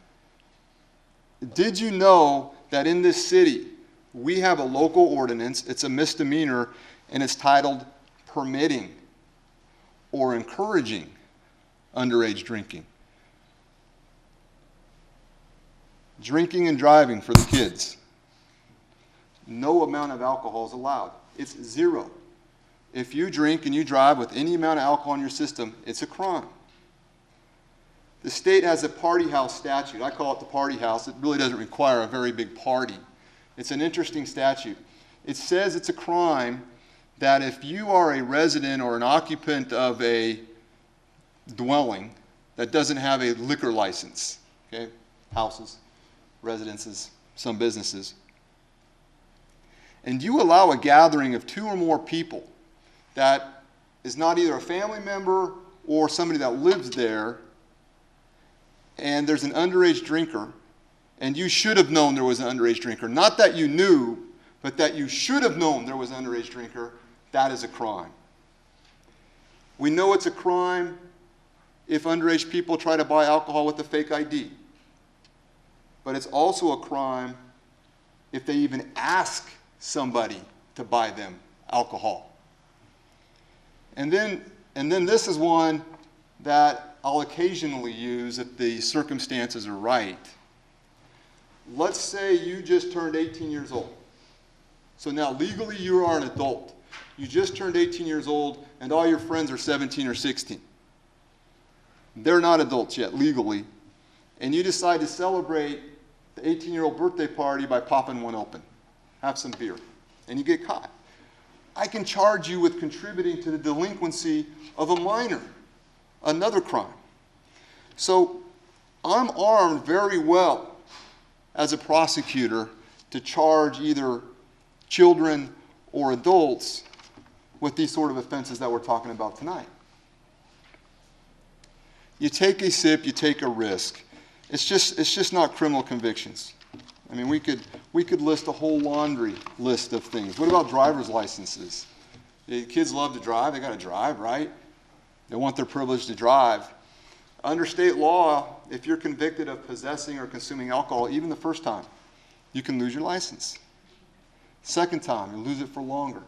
Did you know that in this city, we have a local ordinance, it's a misdemeanor, and it's titled permitting or encouraging underage drinking? Drinking and driving for the kids. No amount of alcohol is allowed. It's 0. If you drink and you drive with any amount of alcohol in your system, it's a crime. The state has a party house statute. I call it the party house. It really doesn't require a very big party. It's an interesting statute. It says it's a crime that if you are a resident or an occupant of a dwelling that doesn't have a liquor license, okay, houses, residences, some businesses, and you allow a gathering of 2 or more people that is not either a family member or somebody that lives there, and there's an underage drinker, and you should have known there was an underage drinker, not that you knew, but that you should have known there was an underage drinker, that is a crime. We know it's a crime if underage people try to buy alcohol with a fake ID. But it's also a crime if they even ask somebody to buy them alcohol. And then this is one that I'll occasionally use if the circumstances are right. Let's say you just turned 18 years old. So now legally you are an adult. You just turned 18 years old and all your friends are 17 or 16. They're not adults yet legally. And you decide to celebrate the 18-year-old birthday party by popping one open. Have some beer. And you get caught. I can charge you with contributing to the delinquency of a minor. Another crime. So I'm armed very well as a prosecutor to charge either children or adults with these sort of offenses that we're talking about tonight. You take a sip, you take a risk. It's just not criminal convictions. I mean, we could list a whole laundry list of things. What about driver's licenses? Kids love to drive, they gotta drive, right? They want their privilege to drive. Under state law, if you're convicted of possessing or consuming alcohol, even the first time, you can lose your license. Second time, you lose it for longer.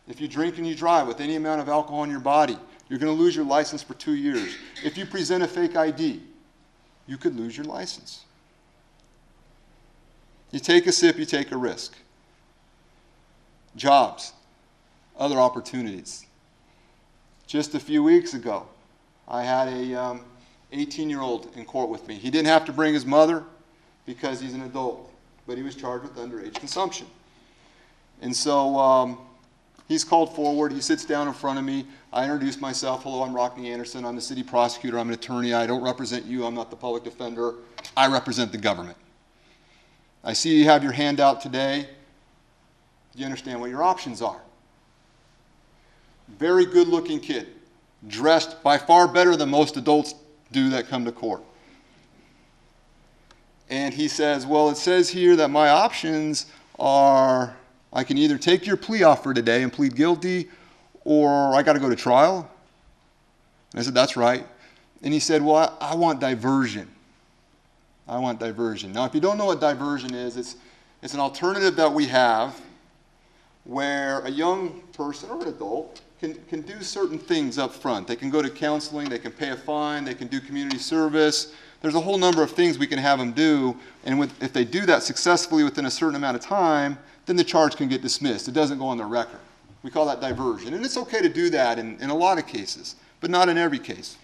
If you drink and you drive with any amount of alcohol in your body, you're going to lose your license for 2 years. If you present a fake ID, you could lose your license. You take a sip, you take a risk. Jobs, other opportunities. Just a few weeks ago, I had a 18-year-old in court with me. He didn't have to bring his mother because he's an adult, but he was charged with underage consumption. And so he's called forward. He sits down in front of me. I introduce myself. Hello, I'm Rockney Anderson. I'm the city prosecutor. I'm an attorney. I don't represent you. I'm not the public defender. I represent the government. I see you have your hand out today. Do you understand what your options are? Very good-looking kid, dressed by far better than most adults do that come to court. And he says, well, it says here that my options are I can either take your plea offer today and plead guilty, or I got to go to trial. And I said, that's right. And he said, well, I want diversion. I want diversion. Now, if you don't know what diversion is, it's an alternative that we have where a young person or an adult can do certain things up front. They can go to counseling, they can pay a fine, they can do community service. There's a whole number of things we can have them do, and if they do that successfully within a certain amount of time, then the charge can get dismissed. It doesn't go on the record. We call that diversion. And it's okay to do that in a lot of cases, but not in every case.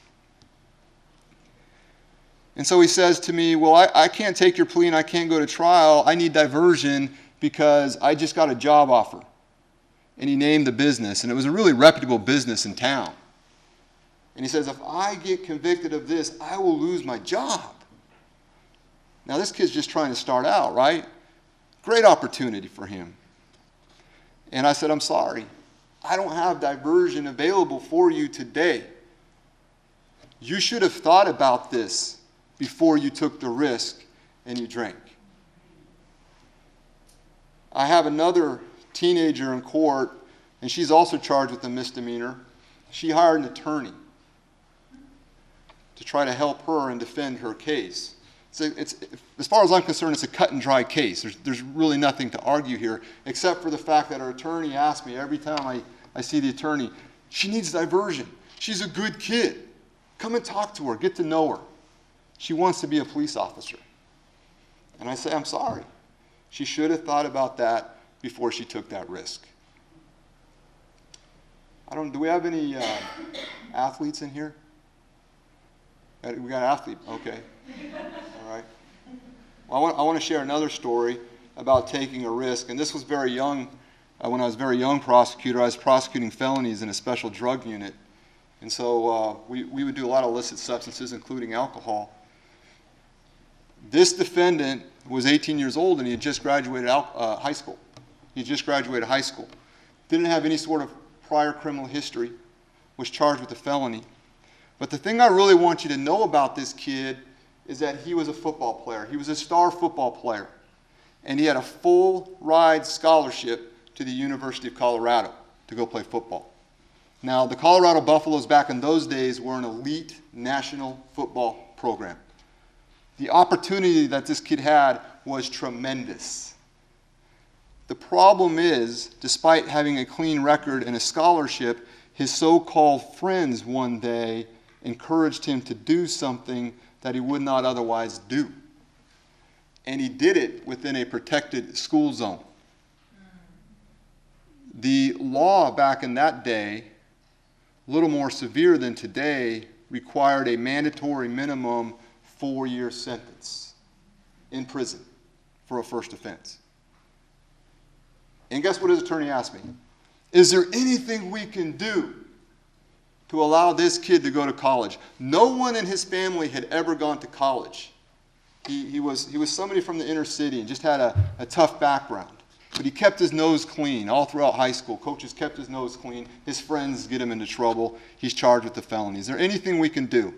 And so he says to me, well, I can't take your plea and I can't go to trial. I need diversion because I just got a job offer. And he named the business, and it was a really reputable business in town. And he says, if I get convicted of this, I will lose my job. Now, this kid's just trying to start out, right? Great opportunity for him. And I said, I'm sorry. I don't have diversion available for you today. You should have thought about this before you took the risk and you drank. I have another teenager in court, and she's also charged with a misdemeanor. She hired an attorney to try to help her and defend her case. it's, as far as I'm concerned, it's a cut and dry case. There's really nothing to argue here, except for the fact that our attorney asks me every time I see the attorney, she needs diversion. She's a good kid. Come and talk to her, get to know her. She wants to be a police officer. And I say, I'm sorry. She should have thought about that before she took that risk. Do we have any athletes in here? We got an athlete, okay. All right. Well, I want to share another story about taking a risk. And this was very young. When I was a very young prosecutor, I was prosecuting felonies in a special drug unit. And so we would do a lot of illicit substances, including alcohol. This defendant was 18 years old, and he had just graduated high school. He just graduated high school. Didn't have any sort of prior criminal history, was charged with a felony. But the thing I really want you to know about this kid is that he was a football player. He was a star football player. And he had a full ride scholarship to the University of Colorado to go play football. Now, the Colorado Buffaloes back in those days were an elite national football program. The opportunity that this kid had was tremendous. The problem is, despite having a clean record and a scholarship, his so-called friends one day encouraged him to do something that he would not otherwise do. And he did it within a protected school zone. The law back in that day, a little more severe than today, required a mandatory minimum 4-year sentence in prison for a first offense. And guess what his attorney asked me? Is there anything we can do to allow this kid to go to college? No one in his family had ever gone to college. He was somebody from the inner city and just had a tough background. But he kept his nose clean all throughout high school. Coaches kept his nose clean. His friends get him into trouble. He's charged with the felony. Is there anything we can do?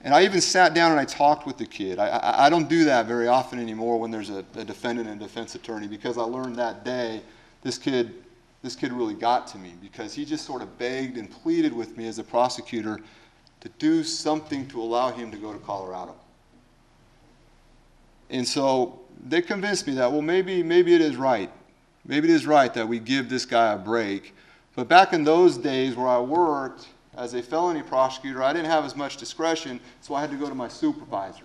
And I even sat down and I talked with the kid. I don't do that very often anymore when there's a defendant and a defense attorney, because I learned that day this kid really got to me, because he just sort of begged and pleaded with me as a prosecutor to do something to allow him to go to Colorado. And so they convinced me that, well, maybe it is right. Maybe it is right that we give this guy a break. But back in those days where I worked as a felony prosecutor, I didn't have as much discretion, so I had to go to my supervisor.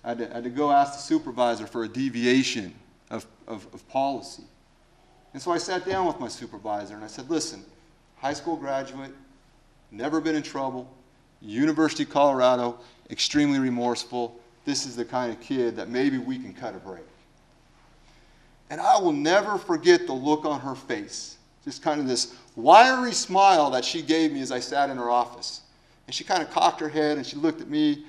I had to go ask the supervisor for a deviation of policy. And so I sat down with my supervisor and I said, listen, high school graduate, never been in trouble, University of Colorado, extremely remorseful. This is the kind of kid that maybe we can cut a break. And I will never forget the look on her face, just kind of this wiry smile that she gave me as I sat in her office. And she kind of cocked her head and she looked at me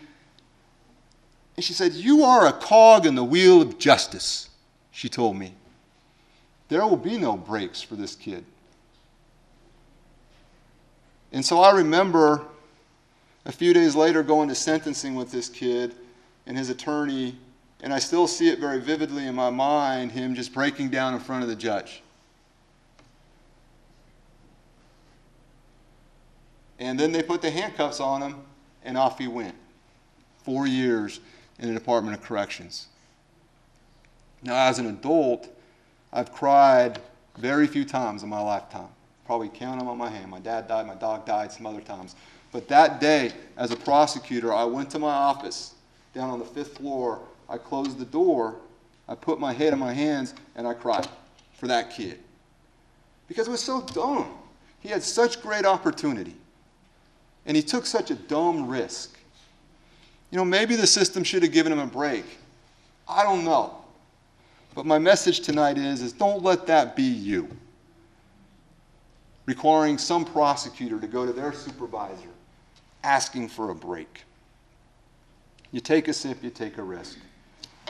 and she said, "You are a cog in the wheel of justice," she told me. "There will be no breaks for this kid." And so I remember a few days later going to sentencing with this kid and his attorney, and I still see it very vividly in my mind, him just breaking down in front of the judge. And then they put the handcuffs on him, and off he went. 4 years in the Department of Corrections. Now, as an adult, I've cried very few times in my lifetime. Probably count them on my hand. My dad died, my dog died, some other times. But that day, as a prosecutor, I went to my office down on the 5th floor. I closed the door, I put my head in my hands, and I cried for that kid. Because it was so dumb. He had such great opportunity. And he took such a dumb risk. You know, maybe the system should have given him a break. I don't know. But my message tonight is don't let that be you. Requiring some prosecutor to go to their supervisor asking for a break. You take a sip, you take a risk.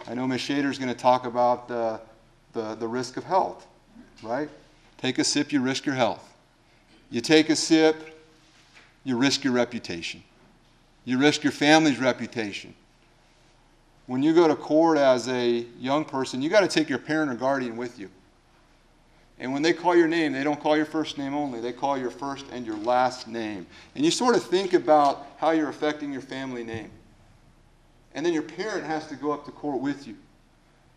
I know Ms. Shader's going to talk about the risk of health, right? Take a sip, you risk your health. You take a sip, you risk your reputation. You risk your family's reputation. When you go to court as a young person, you got to take your parent or guardian with you. And when they call your name, they don't call your first name only. They call your first and your last name. And you sort of think about how you're affecting your family name. and then your parent has to go up to court with you.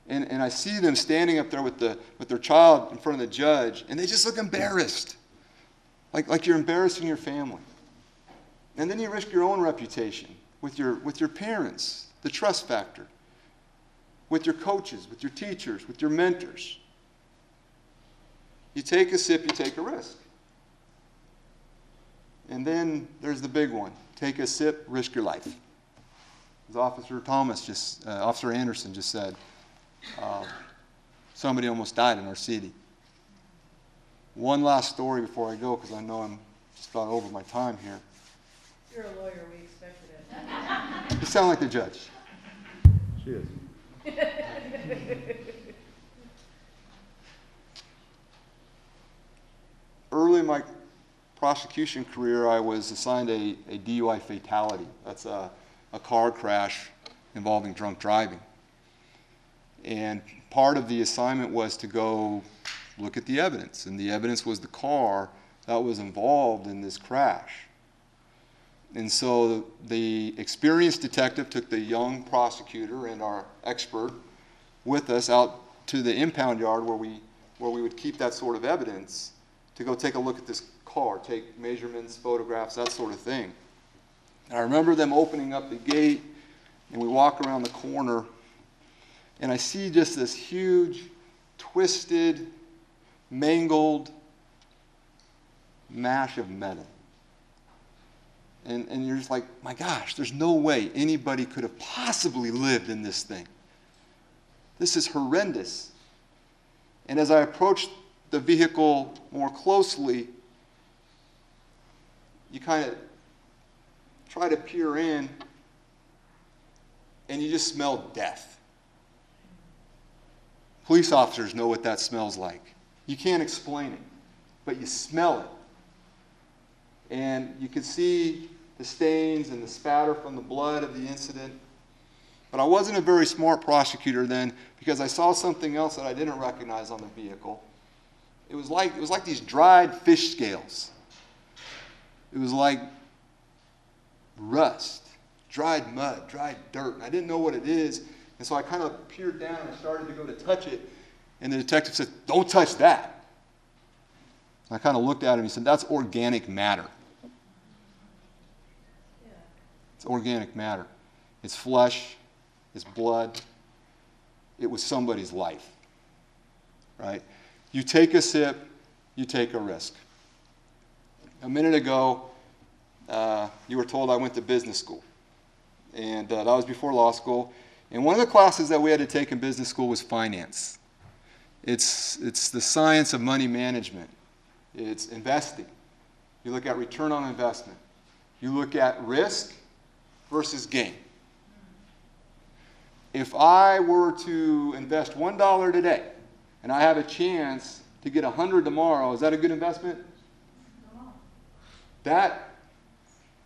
And I see them standing up there with their child in front of the judge, and they just look embarrassed, like you're embarrassing your family. And then you risk your own reputation with your parents, the trust factor, with your coaches, with your teachers, with your mentors. You take a sip, you take a risk. And then there's the big one. Take a sip, risk your life. As Officer Anderson just said, somebody almost died in our city. One last story before I go, because I know I'm just about over my time here. You're a lawyer, we expected it. You sound like the judge. She is. Early in my prosecution career, I was assigned a DUI fatality. That's a car crash involving drunk driving. And part of the assignment was to go look at the evidence, and the evidence was the car that was involved in this crash. And so the experienced detective took the young prosecutor and our expert with us out to the impound yard where we would keep that sort of evidence to go take a look at this car, take measurements, photographs, that sort of thing. And I remember them opening up the gate, and we walk around the corner, and I see just this huge, twisted, mangled mash of metal. And you're just like, my gosh, there's no way anybody could have possibly lived in this thing. This is horrendous. And as I approached the vehicle more closely, you kind of try to peer in, and you just smell death. Police officers know what that smells like. You can't explain it, but you smell it. And you can see the stains and the spatter from the blood of the incident. But I wasn't a very smart prosecutor then, because I saw something else that I didn't recognize on the vehicle. It was like these dried fish scales. It was like rust, dried mud, dried dirt. And I didn't know what it is. And so I kind of peered down and started to go to touch it. And the detective said, "Don't touch that." I kind of looked at him and he said, "That's organic matter." It's organic matter. It's flesh. It's blood. It was somebody's life. Right? You take a sip, you take a risk. A minute ago, you were told I went to business school. And that was before law school. And one of the classes that we had to take in business school was finance. It's the science of money management. It's investing. You look at return on investment. You look at risk versus gain. If I were to invest $1 today and I have a chance to get 100 tomorrow, is that a good investment?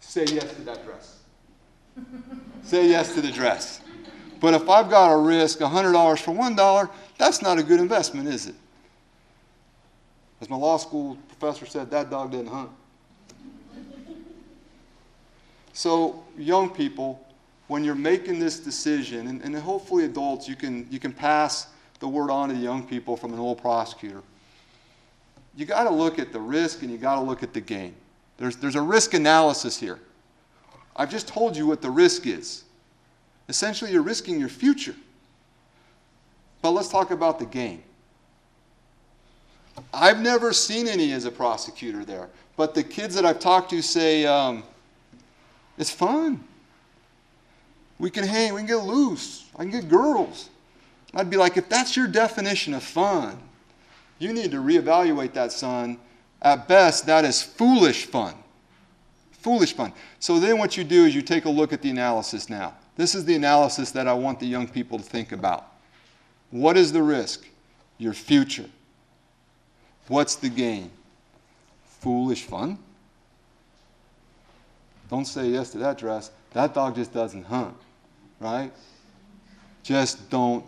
Say yes to that dress. Say yes to the dress. But if I've got to risk $100 for $1, that's not a good investment, is it? As my law school professor said, that dog doesn't hunt. So, young people, when you're making this decision, and hopefully adults, you can pass the word on to the young people from an old prosecutor. You got to look at the risk and you got to look at the gain. There's a risk analysis here. I've just told you what the risk is. Essentially, you're risking your future. But let's talk about the gain. I've never seen any as a prosecutor there, but the kids that I've talked to say, it's fun. We can hang, we can get loose. I can get girls. I'd be like, if that's your definition of fun, you need to reevaluate that, son. At best, that is foolish fun. Foolish fun. So then what you do is you take a look at the analysis now. This is the analysis that I want the young people to think about. What is the risk? Your future. What's the gain? Foolish fun? Don't say yes to that dress. That dog just doesn't hunt, right? Just don't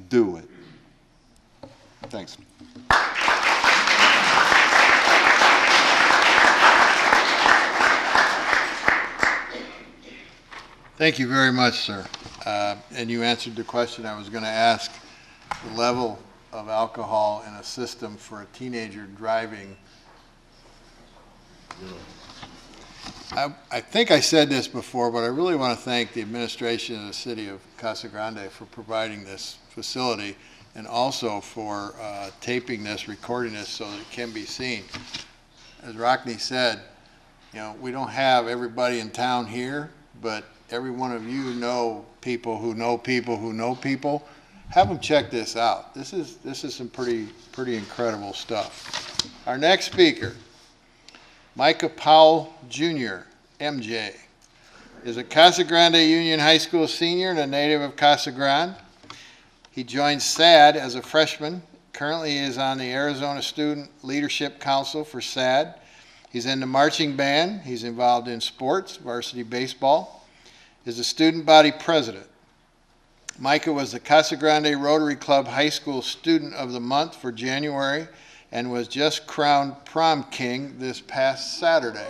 do it. Thanks. Thank you very much, sir. and you answered the question I was going to ask, the level of alcohol in a system for a teenager driving. I think I said this before, but I really want to thank the administration of the city of Casa Grande for providing this facility and also for taping this, recording this so that it can be seen. As Rockne said, you know, we don't have everybody in town here, but every one of you know people who know people who know people. Have them check this out. This is some pretty incredible stuff. Our next speaker, Micah Powell Jr., MJ, is a Casa Grande Union High School senior and a native of Casa Grande. He joined SAD as a freshman. Currently he is on the Arizona Student Leadership Council for SAD. He's in the marching band. He's involved in sports, varsity baseball. Is a student body president. Micah was the Casa Grande Rotary Club High School Student of the Month for January and was just crowned prom king this past Saturday.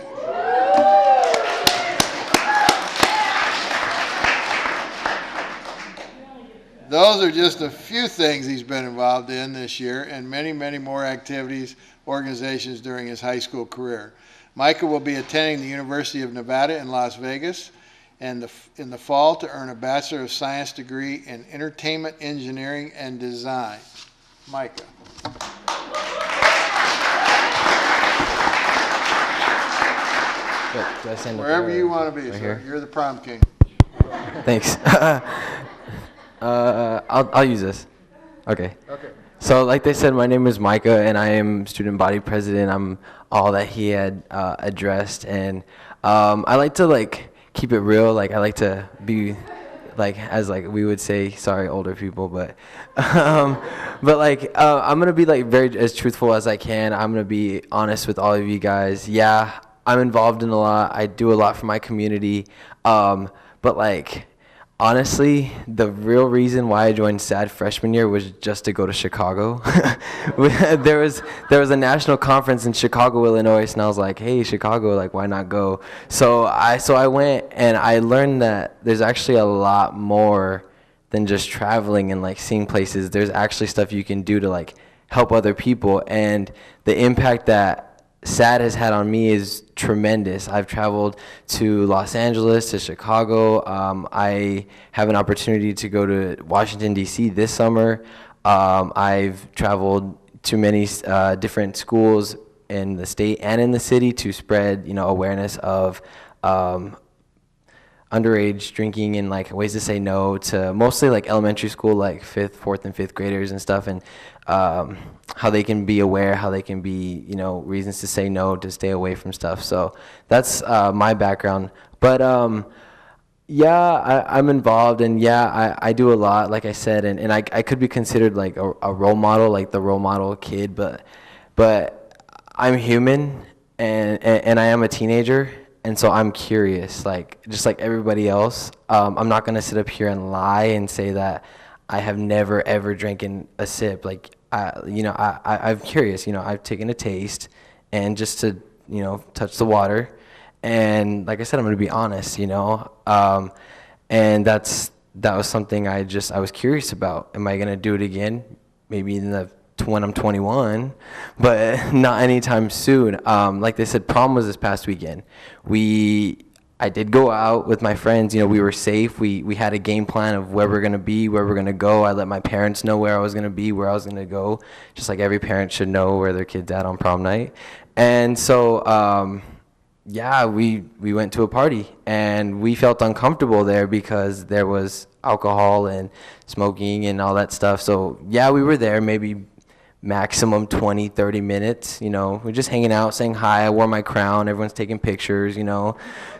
Those are just a few things he's been involved in this year and many, many more activities, organizations during his high school career. Micah will be attending the University of Nevada in Las Vegas and in the fall to earn a Bachelor of Science degree in Entertainment Engineering and Design. Micah. Wherever you want to be, sir. You're the prom king. Thanks. I'll use this. Okay. Okay. So like they said, my name is Micah, and I am student body president. I'm all that he had addressed, and I like to keep it real. I like to be as we would say, sorry, older people, but I'm gonna be very as truthful as I can. I'm gonna be honest with all of you guys. Yeah, I'm involved in a lot. I do a lot for my community, but honestly, the real reason why I joined SAD freshman year was just to go to Chicago. there was a national conference in Chicago, Illinois, and I was like, hey, Chicago, why not go? So I went, and I learned that there's actually a lot more than just traveling and seeing places. There's actually stuff you can do to help other people, and the impact that SAD has had on me is tremendous. I've traveled to Los Angeles, to Chicago. I have an opportunity to go to Washington, D.C. this summer. I've traveled to many different schools in the state and in the city to spread, awareness of underage drinking and ways to say no to mostly elementary school, 5th, 4th, and 5th graders and stuff, and how they can be aware, how they can be, reasons to say no, to stay away from stuff. So that's my background. But yeah, I'm involved, and yeah, I do a lot, like I said, and I could be considered a role model, the role model kid, but I'm human, and I am a teenager. And so I'm curious, just like everybody else. I'm not gonna sit up here and lie and say that I have never ever drinking a sip. I'm curious. I've taken a taste, and just to touch the water. And like I said, I'm gonna be honest. And that was something I was curious about. Am I gonna do it again? Maybe when I'm 21, but not anytime soon. Like they said, prom was this past weekend. I did go out with my friends. We were safe. We had a game plan of where we're gonna be, where we're gonna go. I let my parents know where I was gonna be, where I was gonna go, just like every parent should know where their kid's at on prom night. And so, yeah, we went to a party, and we felt uncomfortable there because there was alcohol and smoking and all that stuff. So yeah, we were there maybe maximum 20, 30 minutes, we're just hanging out, saying hi. I wore my crown, everyone's taking pictures,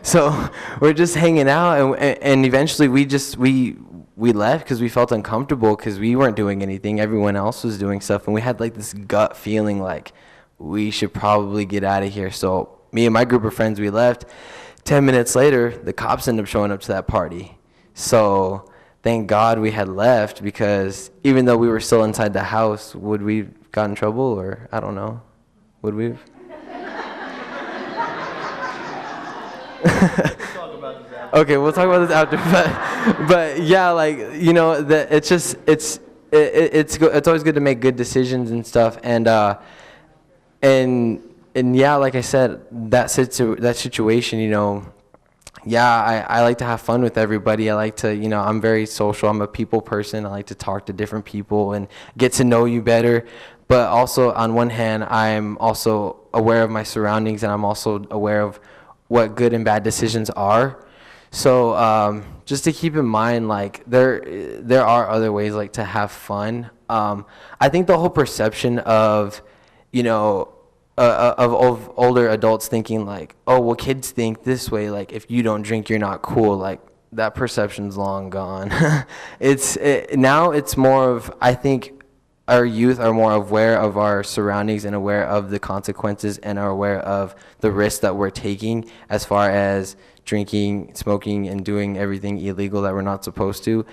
so we're just hanging out, and eventually we left because we felt uncomfortable because we weren't doing anything, everyone else was doing stuff, and we had this gut feeling we should probably get out of here. So me and my group of friends, we left. 10 minutes later, the cops ended up showing up to that party. So thank God we had left, because even though we were still inside the house, would we have got in trouble, or I don't know, would we have? Okay, we'll talk about this after. But yeah, like, you know, it's just it's always good to make good decisions and stuff. And yeah, like I said, that situation, you know, yeah, I like to have fun with everybody. I like to, you know, I'm very social. I'm a people person. I like to talk to different people and get to know you better. But also, on one hand, I'm also aware of my surroundings, and I'm also aware of what good and bad decisions are. So just to keep in mind, like, there are other ways, like, to have fun. I think the whole perception of, you know, of older adults thinking like, oh, well, kids think this way, like, if you don't drink, you're not cool, like, that perception's long gone. Now it's more of, I think our youth are more aware of our surroundings and aware of the consequences and are aware of the risks that we're taking as far as drinking, smoking, and doing everything illegal that we're not supposed to.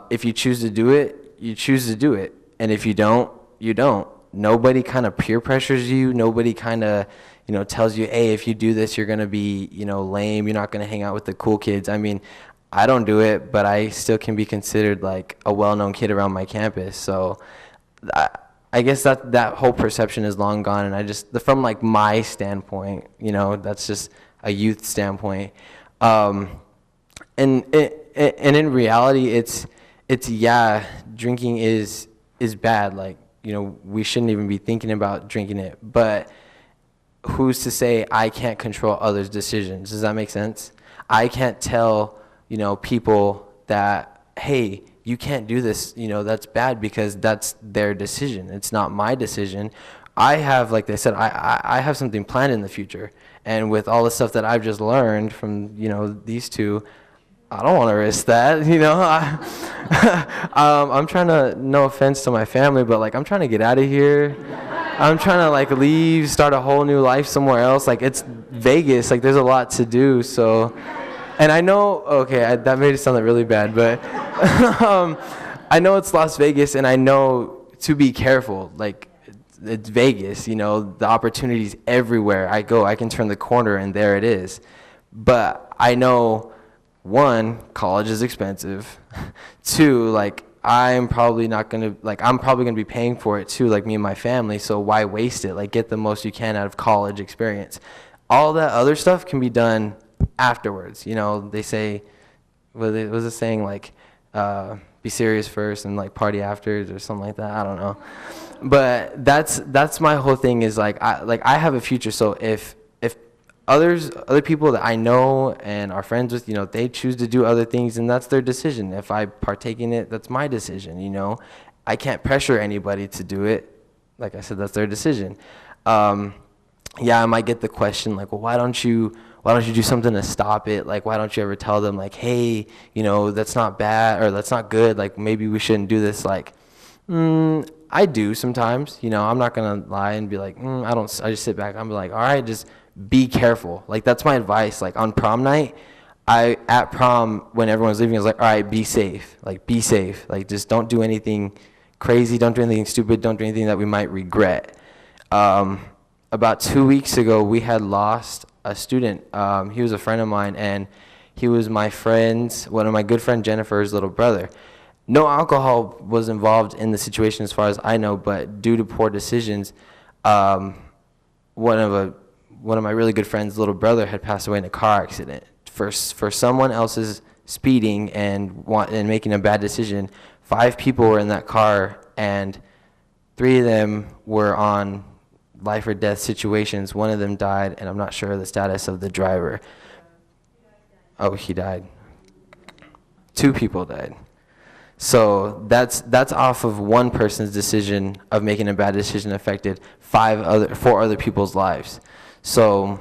If you choose to do it, you choose to do it. And if you don't, you don't. Nobody kind of peer pressures you. Nobody kind of, you know, tells you, hey, if you do this, you're going to be, you know, lame. You're not going to hang out with the cool kids. I mean, I don't do it, but I still can be considered like a well-known kid around my campus. So I guess that whole perception is long gone. And I just, from like my standpoint, you know, that's just a youth standpoint. And in reality, it's yeah, drinking is bad. Like, you know, we shouldn't even be thinking about drinking it, but who's to say I can't control others' decisions? Does that make sense? I can't tell, you know, people that, hey, you can't do this, you know, that's bad, because that's their decision. It's not my decision. I have, like they said, I have something planned in the future. And with all the stuff that I've just learned from, you know, these two, I don't want to risk that, you know. I'm trying to, no offense to my family, but like, I'm trying to get out of here. I'm trying to like leave, start a whole new life somewhere else. Like, it's Vegas, like there's a lot to do. So, and I know, okay, that made it sound like really bad, but I know it's Las Vegas, and I know to be careful. Like, it's Vegas, you know, the opportunities everywhere I go. I can turn the corner and there it is. But I know, one, college is expensive. Two, like, I'm probably going to be paying for it too, like me and my family, so why waste it? Like, get the most you can out of college experience. All that other stuff can be done afterwards. You know, they say, was it saying, like, be serious first and like party after, or something like that? I don't know. But that's my whole thing, is like I have a future, so if other people that I know and are friends with, you know, they choose to do other things, and that's their decision. If I partake in it, that's my decision, you know. I can't pressure anybody to do it. Like I said, that's their decision. Yeah, I might get the question like, well, why don't you do something to stop it? Like, why don't you ever tell them like, hey, you know, that's not bad, or that's not good, like maybe we shouldn't do this? Like, I do sometimes, you know. I'm not gonna lie and be like, I just sit back. I'm like, all right, just be careful. Like, that's my advice. Like, on prom night, at prom, when everyone's leaving, I was like, all right, be safe. Like, be safe. Like, just don't do anything crazy. Don't do anything stupid. Don't do anything that we might regret. About 2 weeks ago, we had lost a student. He was a friend of mine, and he was one of my good friend Jennifer's little brother. No alcohol was involved in the situation as far as I know, but due to poor decisions, one of my really good friend's little brother had passed away in a car accident. For someone else's speeding and making a bad decision, 5 people were in that car, and 3 of them were on life or death situations. One of them died, and I'm not sure the status of the driver. Oh, he died. 2 people died. So that's off of one person's decision of making a bad decision affected 4 other people's lives. So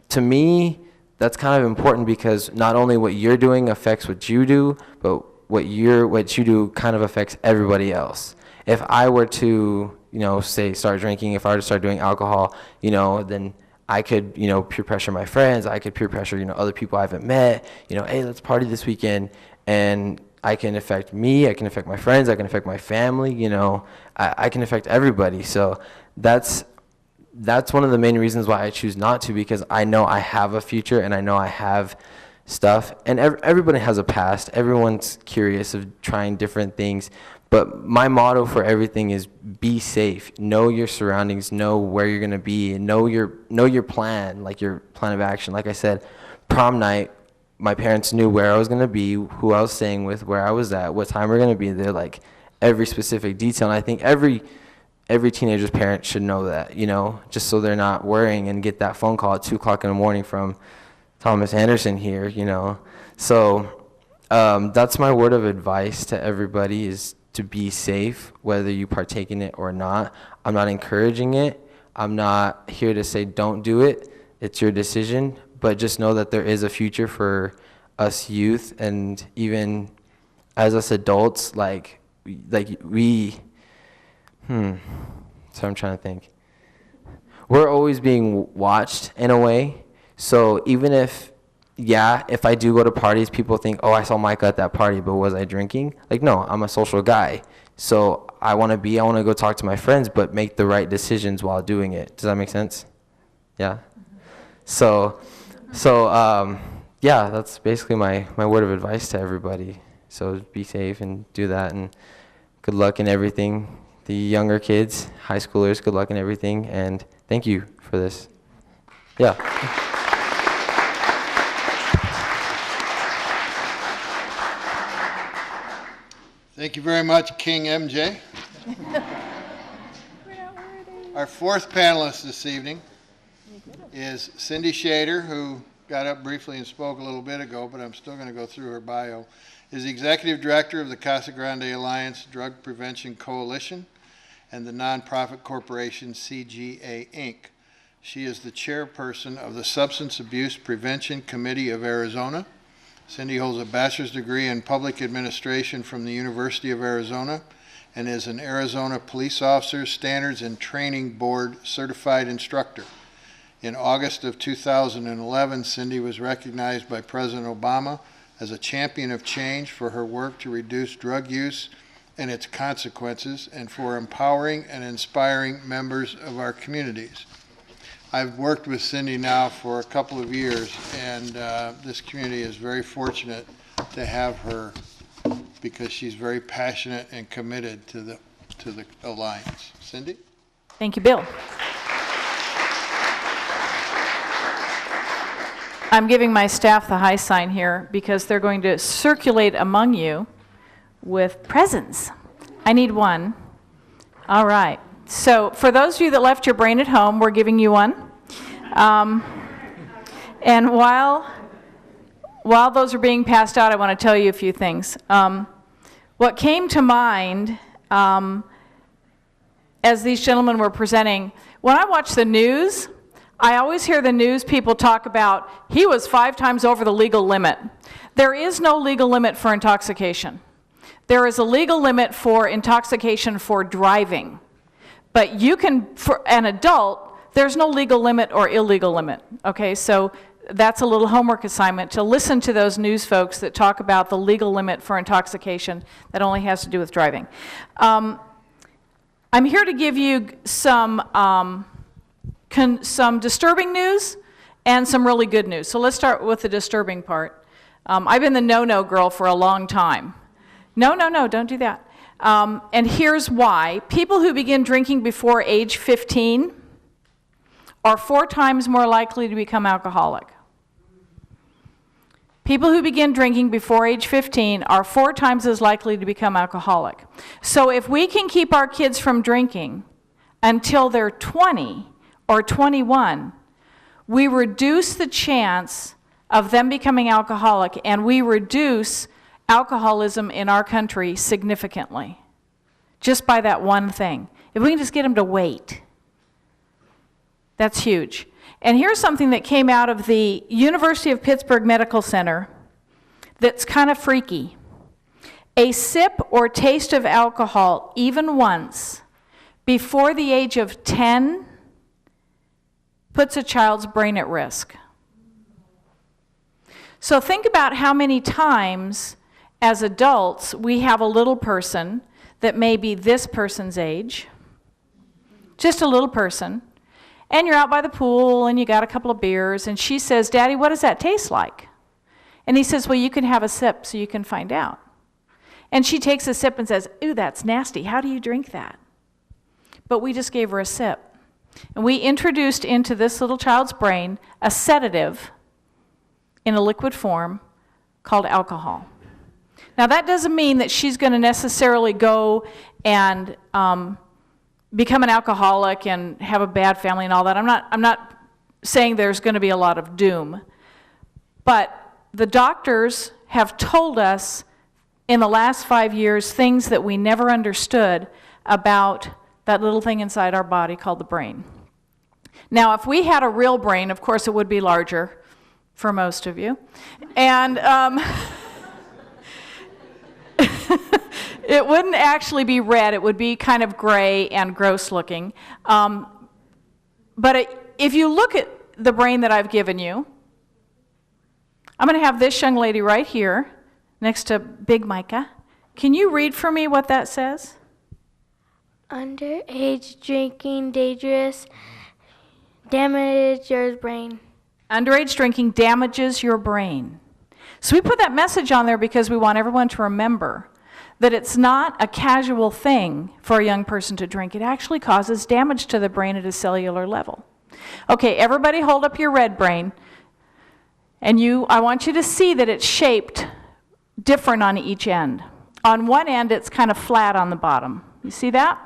to me, that's kind of important, because not only what you're doing affects what you do, but what you do kind of affects everybody else. If I were to, you know, say start drinking, if I were to start doing alcohol, you know, then I could, you know, peer pressure my friends. I could peer pressure, you know, other people I haven't met. You know, hey, let's party this weekend, and I can affect me. I can affect my friends. I can affect my family. You know, I can affect everybody. So that's one of the main reasons why I choose not to, because I know I have a future, and I know I have stuff. And everybody has a past. Everyone's curious of trying different things. But my motto for everything is be safe. Know your surroundings. Know where you're going to be. And know your plan, like your plan of action. Like I said, prom night, my parents knew where I was going to be, who I was staying with, where I was at, what time we're going to be there, like every specific detail. And I think every teenager's parent should know that, you know, just so they're not worrying and get that phone call at 2 o'clock in the morning from Thomas Anderson here, you know. So that's my word of advice to everybody, is to be safe, whether you partake in it or not. I'm not encouraging it. I'm not here to say don't do it. It's your decision. But just know that there is a future for us youth, and even as us adults, so I'm trying to think. We're always being watched in a way. So even if I do go to parties, people think, oh, I saw Micah at that party, but was I drinking? Like, no, I'm a social guy. So I want to go talk to my friends, but make the right decisions while doing it. Does that make sense? Yeah? So that's basically my word of advice to everybody. So be safe and do that, and good luck in everything. The younger kids, high schoolers, good luck in everything, and thank you for this. Yeah. Thank you very much, King MJ. Our fourth panelist this evening is Cindy Shader, who got up briefly and spoke a little bit ago, but I'm still going to go through her bio. Is the Executive Director of the Casa Grande Alliance Drug Prevention Coalition and the nonprofit corporation CGA Inc. She is the chairperson of the Substance Abuse Prevention Committee of Arizona. Cindy holds a bachelor's degree in public administration from the University of Arizona and is an Arizona Police Officer Standards and Training Board certified instructor. In August of 2011, Cindy was recognized by President Obama as a champion of change for her work to reduce drug use and its consequences, and for empowering and inspiring members of our communities. I've worked with Cindy now for a couple of years, and this community is very fortunate to have her because she's very passionate and committed to the Alliance. Cindy? Thank you, Bill. I'm giving my staff the high sign here because they're going to circulate among you with presents. I need one. All right. So for those of you that left your brain at home, we're giving you one. And while those are being passed out, I want to tell you a few things. What came to mind as these gentlemen were presenting, when I watch the news, I always hear the news people talk about, he was 5 times over the legal limit. There is no legal limit for intoxication. There is a legal limit for intoxication for driving. But you can, for an adult, there's no legal limit or illegal limit. Okay, so that's a little homework assignment to listen to those news folks that talk about the legal limit for intoxication that only has to do with driving. I'm here to give you some disturbing news and some really good news. So let's start with the disturbing part. I've been the no-no girl for a long time. No, don't do that. And here's why. People who begin drinking before age 15 are 4 times more likely to become alcoholic. People who begin drinking before age 15 are 4 times as likely to become alcoholic. So if we can keep our kids from drinking until they're 20 or 21, we reduce the chance of them becoming alcoholic, and we reduce alcoholism in our country significantly, just by that one thing. If we can just get them to wait, that's huge. And here's something that came out of the University of Pittsburgh Medical Center that's kind of freaky. A sip or taste of alcohol, even once, before the age of 10, puts a child's brain at risk. So think about how many times as adults we have a little person that may be this person's age, just a little person, and you're out by the pool and you got a couple of beers and she says, "Daddy, what does that taste like?" And he says, well, you can have a sip so you can find out. And she takes a sip and says, ooh, that's nasty. How do you drink that? But we just gave her a sip. And we introduced into this little child's brain a sedative in a liquid form called alcohol. Now, that doesn't mean that she's going to necessarily go and become an alcoholic and have a bad family and all that. I'm not saying there's going to be a lot of doom. But the doctors have told us in the last 5 years things that we never understood about that little thing inside our body called the brain. Now, if we had a real brain, of course it would be larger for most of you. And it wouldn't actually be red. It would be kind of gray and gross looking. But if you look at the brain that I've given you, I'm going to have this young lady right here next to Big Micah. Can you read for me what that says? Underage drinking dangerous, damages your brain. Underage drinking damages your brain. So we put that message on there because we want everyone to remember that it's not a casual thing for a young person to drink. It actually causes damage to the brain at a cellular level. Okay, everybody hold up your red brain. And I want you to see that it's shaped different on each end. On one end, it's kind of flat on the bottom. You see that?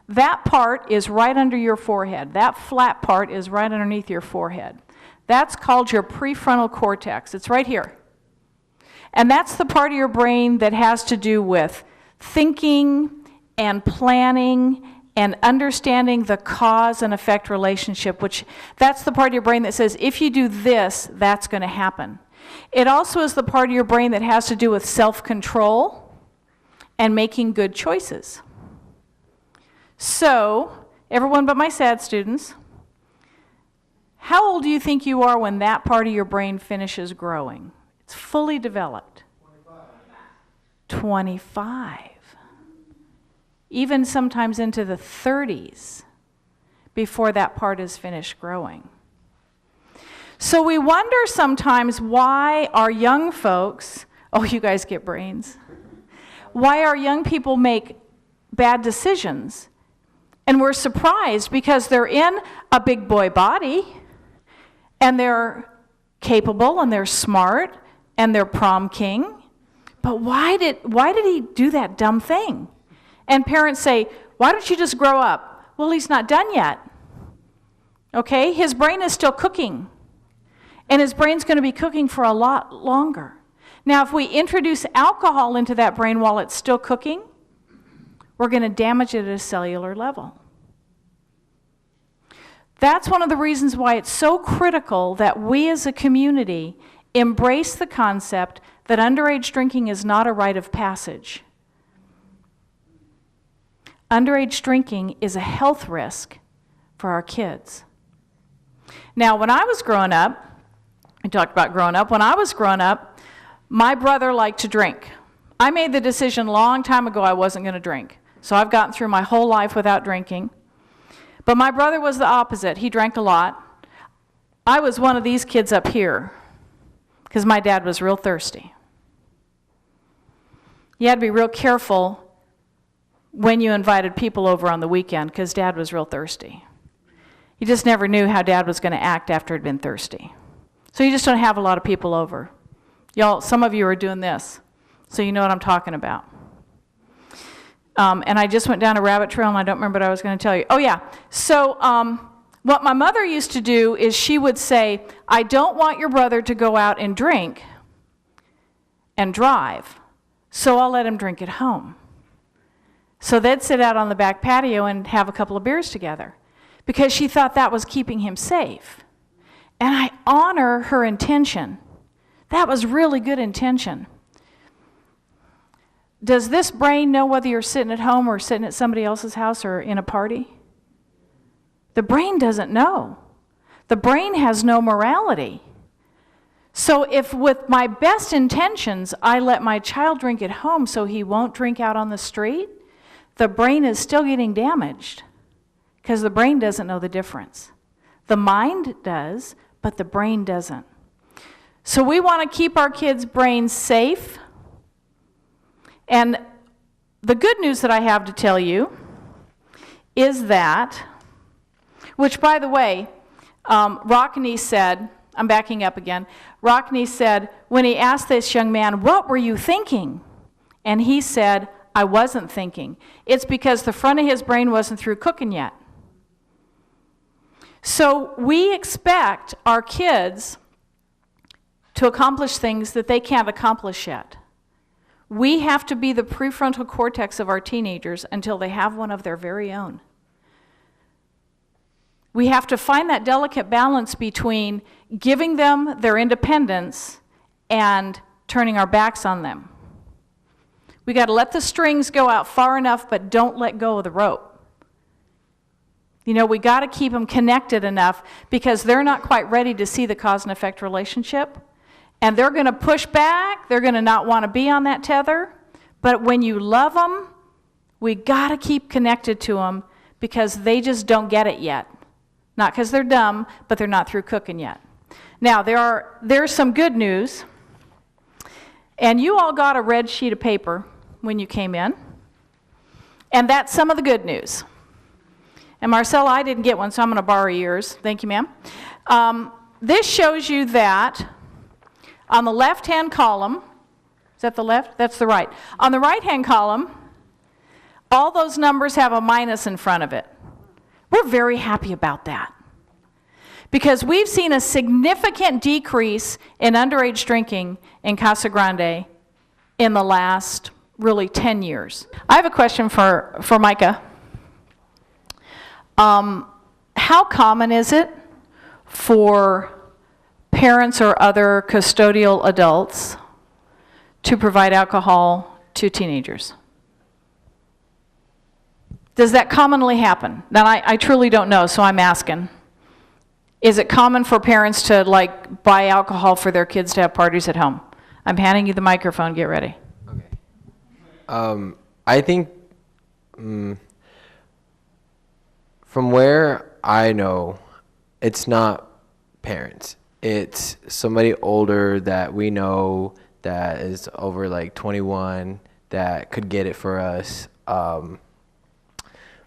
That part is right under your forehead. That flat part is right underneath your forehead. That's called your prefrontal cortex. It's right here. And that's the part of your brain that has to do with thinking and planning and understanding the cause and effect relationship, which that's the part of your brain that says, if you do this, that's going to happen. It also is the part of your brain that has to do with self-control and making good choices. So, everyone but my sad students, how old do you think you are when that part of your brain finishes growing? It's fully developed. 25. Even sometimes into the 30s before that part is finished growing. So we wonder sometimes why our young folks, oh, you guys get brains, why our young people make bad decisions. And we're surprised because they're in a big boy body and they're capable and they're smart and they're prom king. But why did he do that dumb thing? And parents say, why don't you just grow up? Well, he's not done yet. Okay, his brain is still cooking. And his brain's going to be cooking for a lot longer. Now, if we introduce alcohol into that brain while it's still cooking, we're going to damage it at a cellular level. That's one of the reasons why it's so critical that we as a community embrace the concept that underage drinking is not a rite of passage. Underage drinking is a health risk for our kids. Now, when I was growing up, I talked about growing up. When I was growing up, my brother liked to drink. I made the decision a long time ago I wasn't going to drink. So I've gotten through my whole life without drinking. But my brother was the opposite. He drank a lot. I was one of these kids up here because my dad was real thirsty. You had to be real careful when you invited people over on the weekend because Dad was real thirsty. You just never knew how Dad was going to act after he'd been thirsty. So you just don't have a lot of people over. Y'all, some of you are doing this, so you know what I'm talking about. And I just went down a rabbit trail and I don't remember what I was going to tell you. Oh yeah, so what my mother used to do is she would say, I don't want your brother to go out and drink and drive, so I'll let him drink at home. So they'd sit out on the back patio and have a couple of beers together because she thought that was keeping him safe. And I honor her intention. That was really good intention. Does this brain know whether you're sitting at home or sitting at somebody else's house or in a party? The brain doesn't know. The brain has no morality. So if with my best intentions I let my child drink at home so he won't drink out on the street, the brain is still getting damaged because the brain doesn't know the difference. The mind does, but the brain doesn't. So we want to keep our kids' brains safe. And the good news that I have to tell you is that, which by the way, Rockney said, I'm backing up again, Rockney said, when he asked this young man, what were you thinking? And he said, I wasn't thinking. It's because the front of his brain wasn't through cooking yet. So we expect our kids to accomplish things that they can't accomplish yet. We have to be the prefrontal cortex of our teenagers until they have one of their very own. We have to find that delicate balance between giving them their independence and turning our backs on them. We got to let the strings go out far enough, but don't let go of the rope. You know, we got to keep them connected enough because they're not quite ready to see the cause and effect relationship. And they're going to push back. They're going to not want to be on that tether. But when you love them, we got to keep connected to them because they just don't get it yet. Not because they're dumb, but they're not through cooking yet. Now, there's some good news. And you all got a red sheet of paper when you came in. And that's some of the good news. And Marcella, I didn't get one, so I'm going to borrow yours. Thank you, ma'am. This shows you that on the left-hand column, is that the left? That's the right. On the right-hand column, all those numbers have a minus in front of it. We're very happy about that because we've seen a significant decrease in underage drinking in Casa Grande in the last, really, 10 years. I have a question for Micah. How common is it for parents or other custodial adults to provide alcohol to teenagers? Does that commonly happen? Now, I truly don't know, so I'm asking. Is it common for parents to, like, buy alcohol for their kids to have parties at home? I'm handing you the microphone. Get ready. Okay. I think from where I know, it's not parents. It's somebody older that we know that is over like 21 that could get it for us.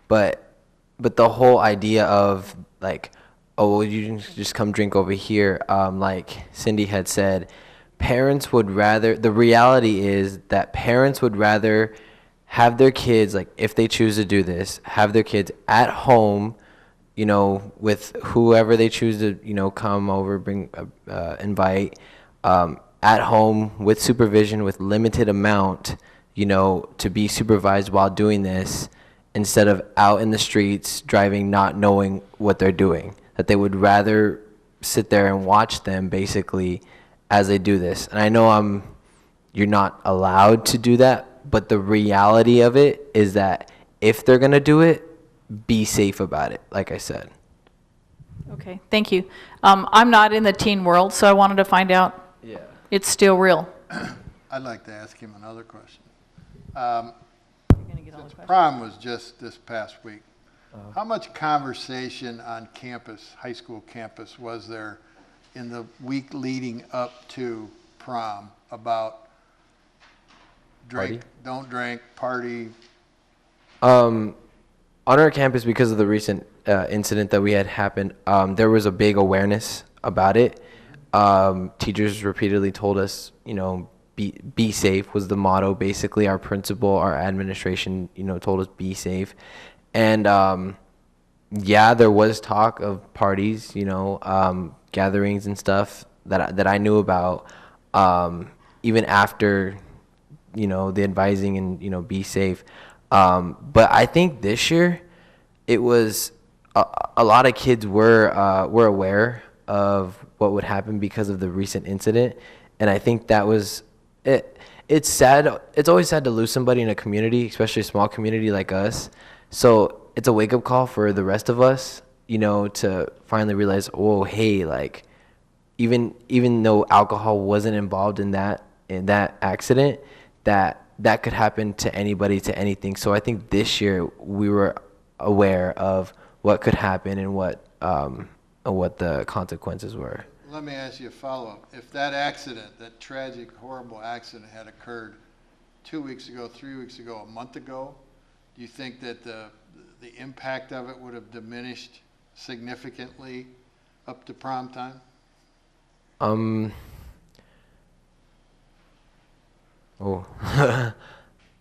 But the whole idea of like, oh, well, you can just come drink over here, like Cindy had said, parents would rather, the reality is that parents would rather have their kids, like if they choose to do this, have their kids at home, you know, with whoever they choose to, you know, come over, bring, invite, at home with supervision, with limited amount, you know, to be supervised while doing this, instead of out in the streets driving not knowing what they're doing. That they would rather sit there and watch them basically as they do this. And I know you're not allowed to do that, but the reality of it is that if they're going to do it, be safe about it, like I said. Okay, thank you. I'm not in the teen world, so I wanted to find out. Yeah. It's still real. I'd like to ask him another question. Since Since prom was just this past week, how much conversation on campus, high school campus, was there in the week leading up to prom about drink, don't drink, party? On our campus, because of the recent incident that we had happened, there was a big awareness about it. Teachers repeatedly told us, you know, be safe was the motto. Basically, our principal, our administration, you know, told us be safe. And yeah, there was talk of parties, you know, gatherings and stuff that I knew about, even after, you know, the advising and, you know, be safe. But I think this year it was a lot of kids were aware of what would happen because of the recent incident, and I think that was it. It's sad. It's always sad to lose somebody in a community, especially a small community like us. So it's a wake-up call for the rest of us, you know, to finally realize, oh, hey, like, even though alcohol wasn't involved in that accident, that could happen to anybody, to anything. So I think this year we were aware of what could happen and what the consequences were. Let me ask you a follow-up. If that accident, that tragic, horrible accident had occurred 2 weeks ago, 3 weeks ago, a month ago, do you think that the impact of it would have diminished significantly up to prom time? Oh,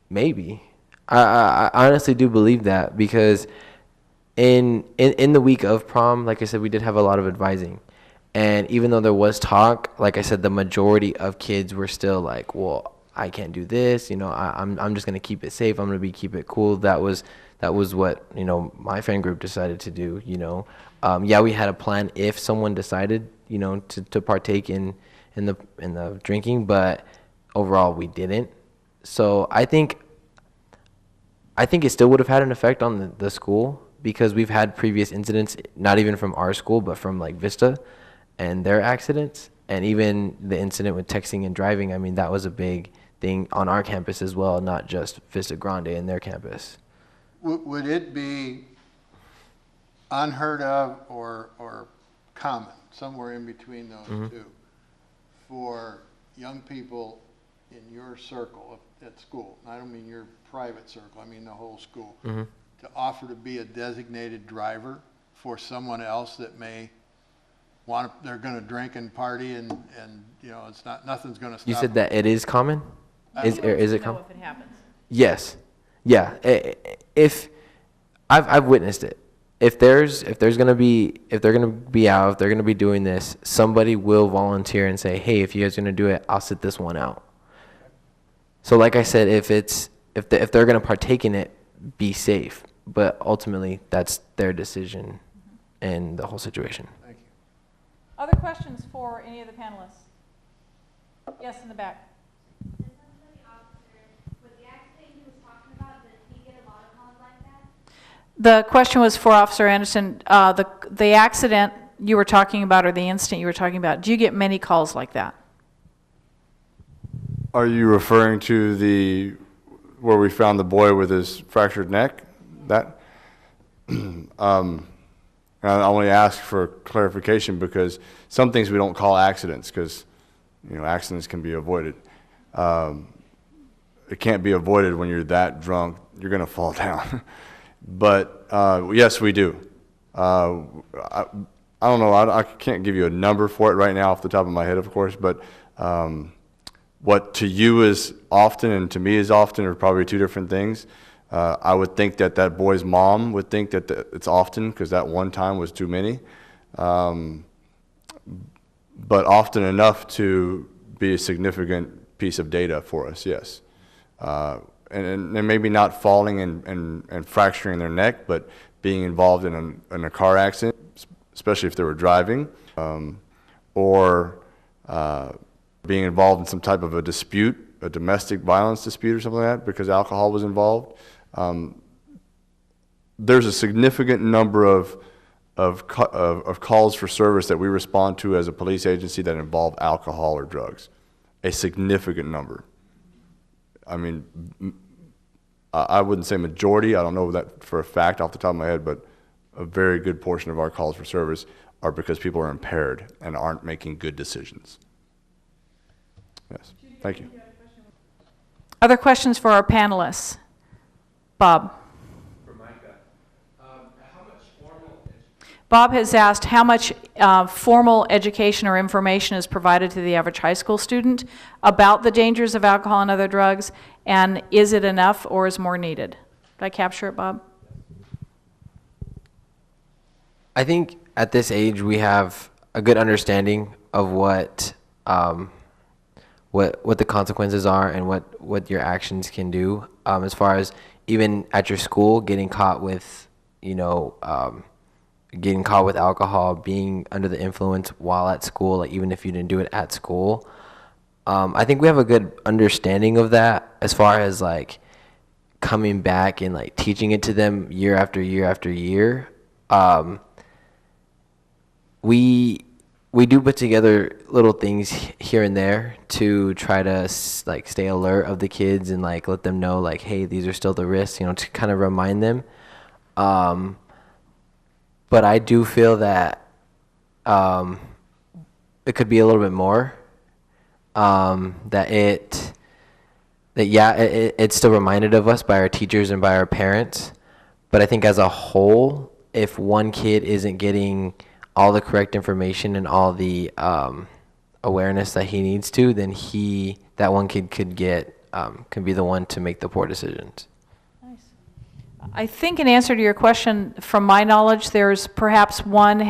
maybe. I honestly do believe that because in the week of prom, like I said, we did have a lot of advising. And even though there was talk, like I said, the majority of kids were still like, well, I can't do this. You know, I'm just going to keep it safe. I'm going to keep it cool. That was what, you know, my friend group decided to do, you know. Yeah, we had a plan if someone decided, you know, to partake in the drinking, but overall we didn't. So I think it still would have had an effect on the school because we've had previous incidents, not even from our school, but from like Vista and their accidents. And even the incident with texting and driving, I mean, that was a big thing on our campus as well, not just Vista Grande and their campus. Would it be unheard of or common, somewhere in between those two, for young people in your circle at school, I don't mean your private circle, I mean the whole school, to offer to be a designated driver for someone else that may they're going to drink and party and you know, nothing's going to stop You said them. that it is common? Is it common? If it happens. Yes. Yeah. If I've witnessed it. If they're gonna be out, if they're gonna be doing this, somebody will volunteer and say, hey, if you guys are gonna do it, I'll sit this one out. So like I said, if they're gonna partake in it, be safe. But ultimately, that's their decision and the whole situation. Thank you. Other questions for any of the panelists? Yes, in the back. The question was for Officer Anderson. The accident you were talking about, or the incident you were talking about, do you get many calls like that? Are you referring to where we found the boy with his fractured neck? That? I only ask for clarification because some things we don't call accidents because, you know, accidents can be avoided. It can't be avoided when you're that drunk. You're going to fall down. But yes, we do. I don't know. I can't give you a number for it right now off the top of my head, of course. But what to you is often and to me is often are probably two different things. I would think that boy's mom would think that it's often because that one time was too many. But often enough to be a significant piece of data for us, yes. And maybe not falling and fracturing their neck, but being involved in a car accident, especially if they were driving, or being involved in some type of a dispute, a domestic violence dispute or something like that, because alcohol was involved. There's a significant number of calls for service that we respond to as a police agency that involve alcohol or drugs. A significant number. I mean, I wouldn't say majority, I don't know that for a fact off the top of my head, but a very good portion of our calls for service are because people are impaired and aren't making good decisions. Yes, thank you. Other questions for our panelists? Bob. For Micah, how much formal Bob has asked how much formal education or information is provided to the average high school student about the dangers of alcohol and other drugs, and is it enough or is more needed? Did I capture it, Bob? I think at this age we have a good understanding of what the consequences are and what your actions can do. As far as even at your school, getting caught with, getting caught with alcohol, being under the influence while at school, like even if you didn't do it at school. I think we have a good understanding of that as far as like coming back and like teaching it to them year after year after year. We do put together little things here and there to try to like stay alert of the kids and like let them know like, hey, these are still the risks, to kind of remind them. But I do feel that it could be a little bit more. It's still reminded of us by our teachers and by our parents. But I think as a whole, if one kid isn't getting all the correct information and all the awareness that he needs to, then that one kid could be the one to make the poor decisions. I think in answer to your question, from my knowledge, there's perhaps one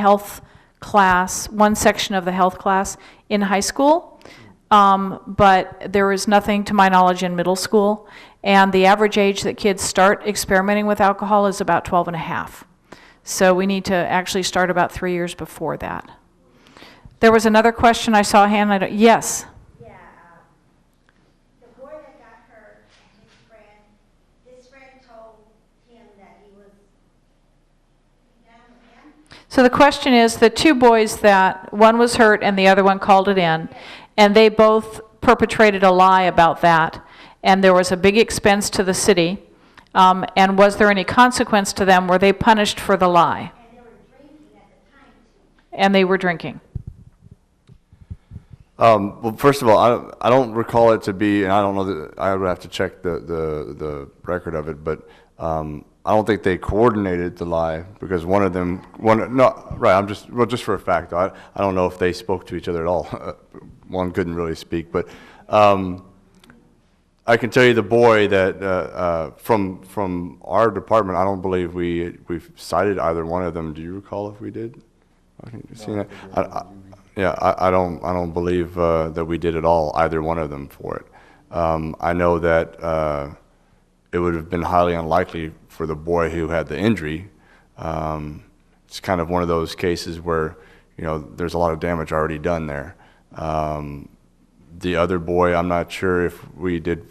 section of the health class in high school, but there is nothing to my knowledge in middle school. And the average age that kids start experimenting with alcohol is about 12 and a half. So we need to actually start about 3 years before that. There was another question I saw a hand. Yes? Yeah, the boy that got hurt and his friend told him that he was down with him. So the question is, the two boys that one was hurt and the other one called it in, and they both perpetrated a lie about that, and there was a big expense to the city, and was there any consequence to them? Were they punished for the lie? And they were drinking at the time, too. And they were drinking. Well, first of all, I don't recall it to be, and I don't know that I would have to check the record of it, but I don't think they coordinated the lie because just for a fact, I don't know if they spoke to each other at all. One couldn't really speak, but I can tell you the boy that from our department, I don't believe we've cited either one of them. Do you recall if we did? I think you've seen that. I don't believe that we did at all, either one of them for it. I know that it would have been highly unlikely for the boy who had the injury. It's kind of one of those cases where, there's a lot of damage already done there. The other boy, I'm not sure if we did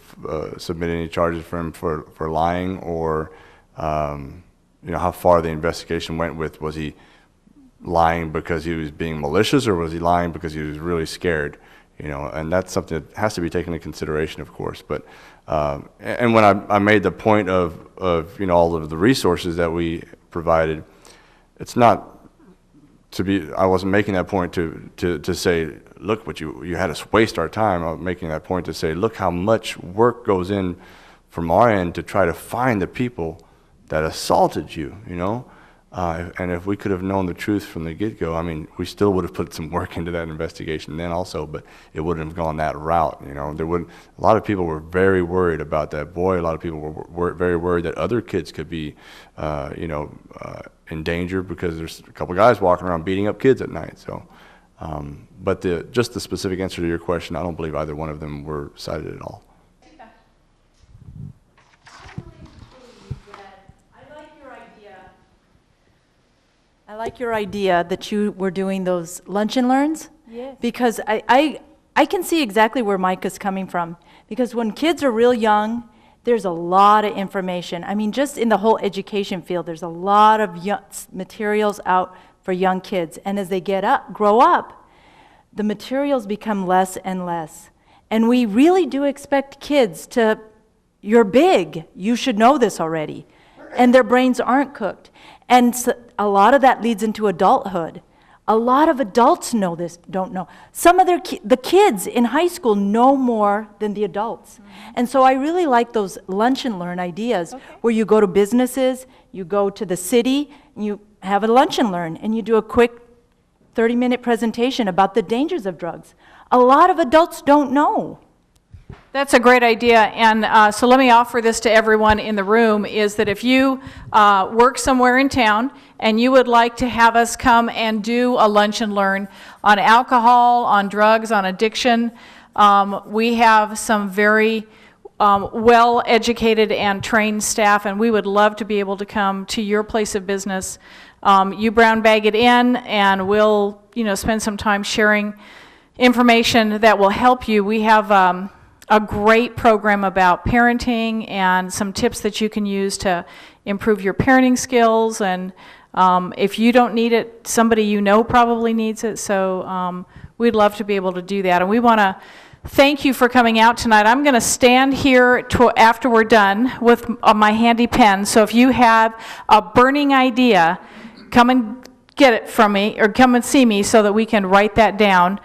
submit any charges for him for lying or, how far the investigation went with, was he lying because he was being malicious or was he lying because he was really scared? And that's something that has to be taken into consideration, of course. But and when I made the point of all of the resources that we provided, it's not to be. I wasn't making that point to say, look, what you had us waste our time. I was making that point to say, look how much work goes in from our end to try to find the people that assaulted you. And if we could have known the truth from the get-go, we still would have put some work into that investigation then also, but it wouldn't have gone that route. A lot of people were very worried about that boy. A lot of people were very worried that other kids could be, in danger because there's a couple guys walking around beating up kids at night. So, but just the specific answer to your question, I don't believe either one of them were cited at all. I like your idea that you were doing those lunch and learns. Yes. Because I can see exactly where Mike is coming from. Because when kids are real young, there's a lot of information. Just in the whole education field, there's a lot of materials out for young kids. And as they grow up, the materials become less and less. And we really do expect kids to, you're big, you should know this already. And their brains aren't cooked. And so a lot of that leads into adulthood. A lot of adults don't know. Some of the kids in high school know more than the adults. Mm-hmm. And so I really like those lunch and learn ideas where you go to businesses, you go to the city, and you have a lunch and learn, and you do a quick 30-minute presentation about the dangers of drugs. A lot of adults don't know. That's a great idea, and so let me offer this to everyone in the room, is that if you work somewhere in town and you would like to have us come and do a lunch and learn on alcohol, on drugs, on addiction, we have some very well-educated and trained staff, and we would love to be able to come to your place of business. You brown bag it in, and we'll spend some time sharing information that will help you. We have a great program about parenting and some tips that you can use to improve your parenting skills. And if you don't need it, somebody you know probably needs it. So we'd love to be able to do that. And we want to thank you for coming out tonight. I'm going to stand here after we're done with my handy pen. So if you have a burning idea, come and get it from me, or come and see me so that we can write that down.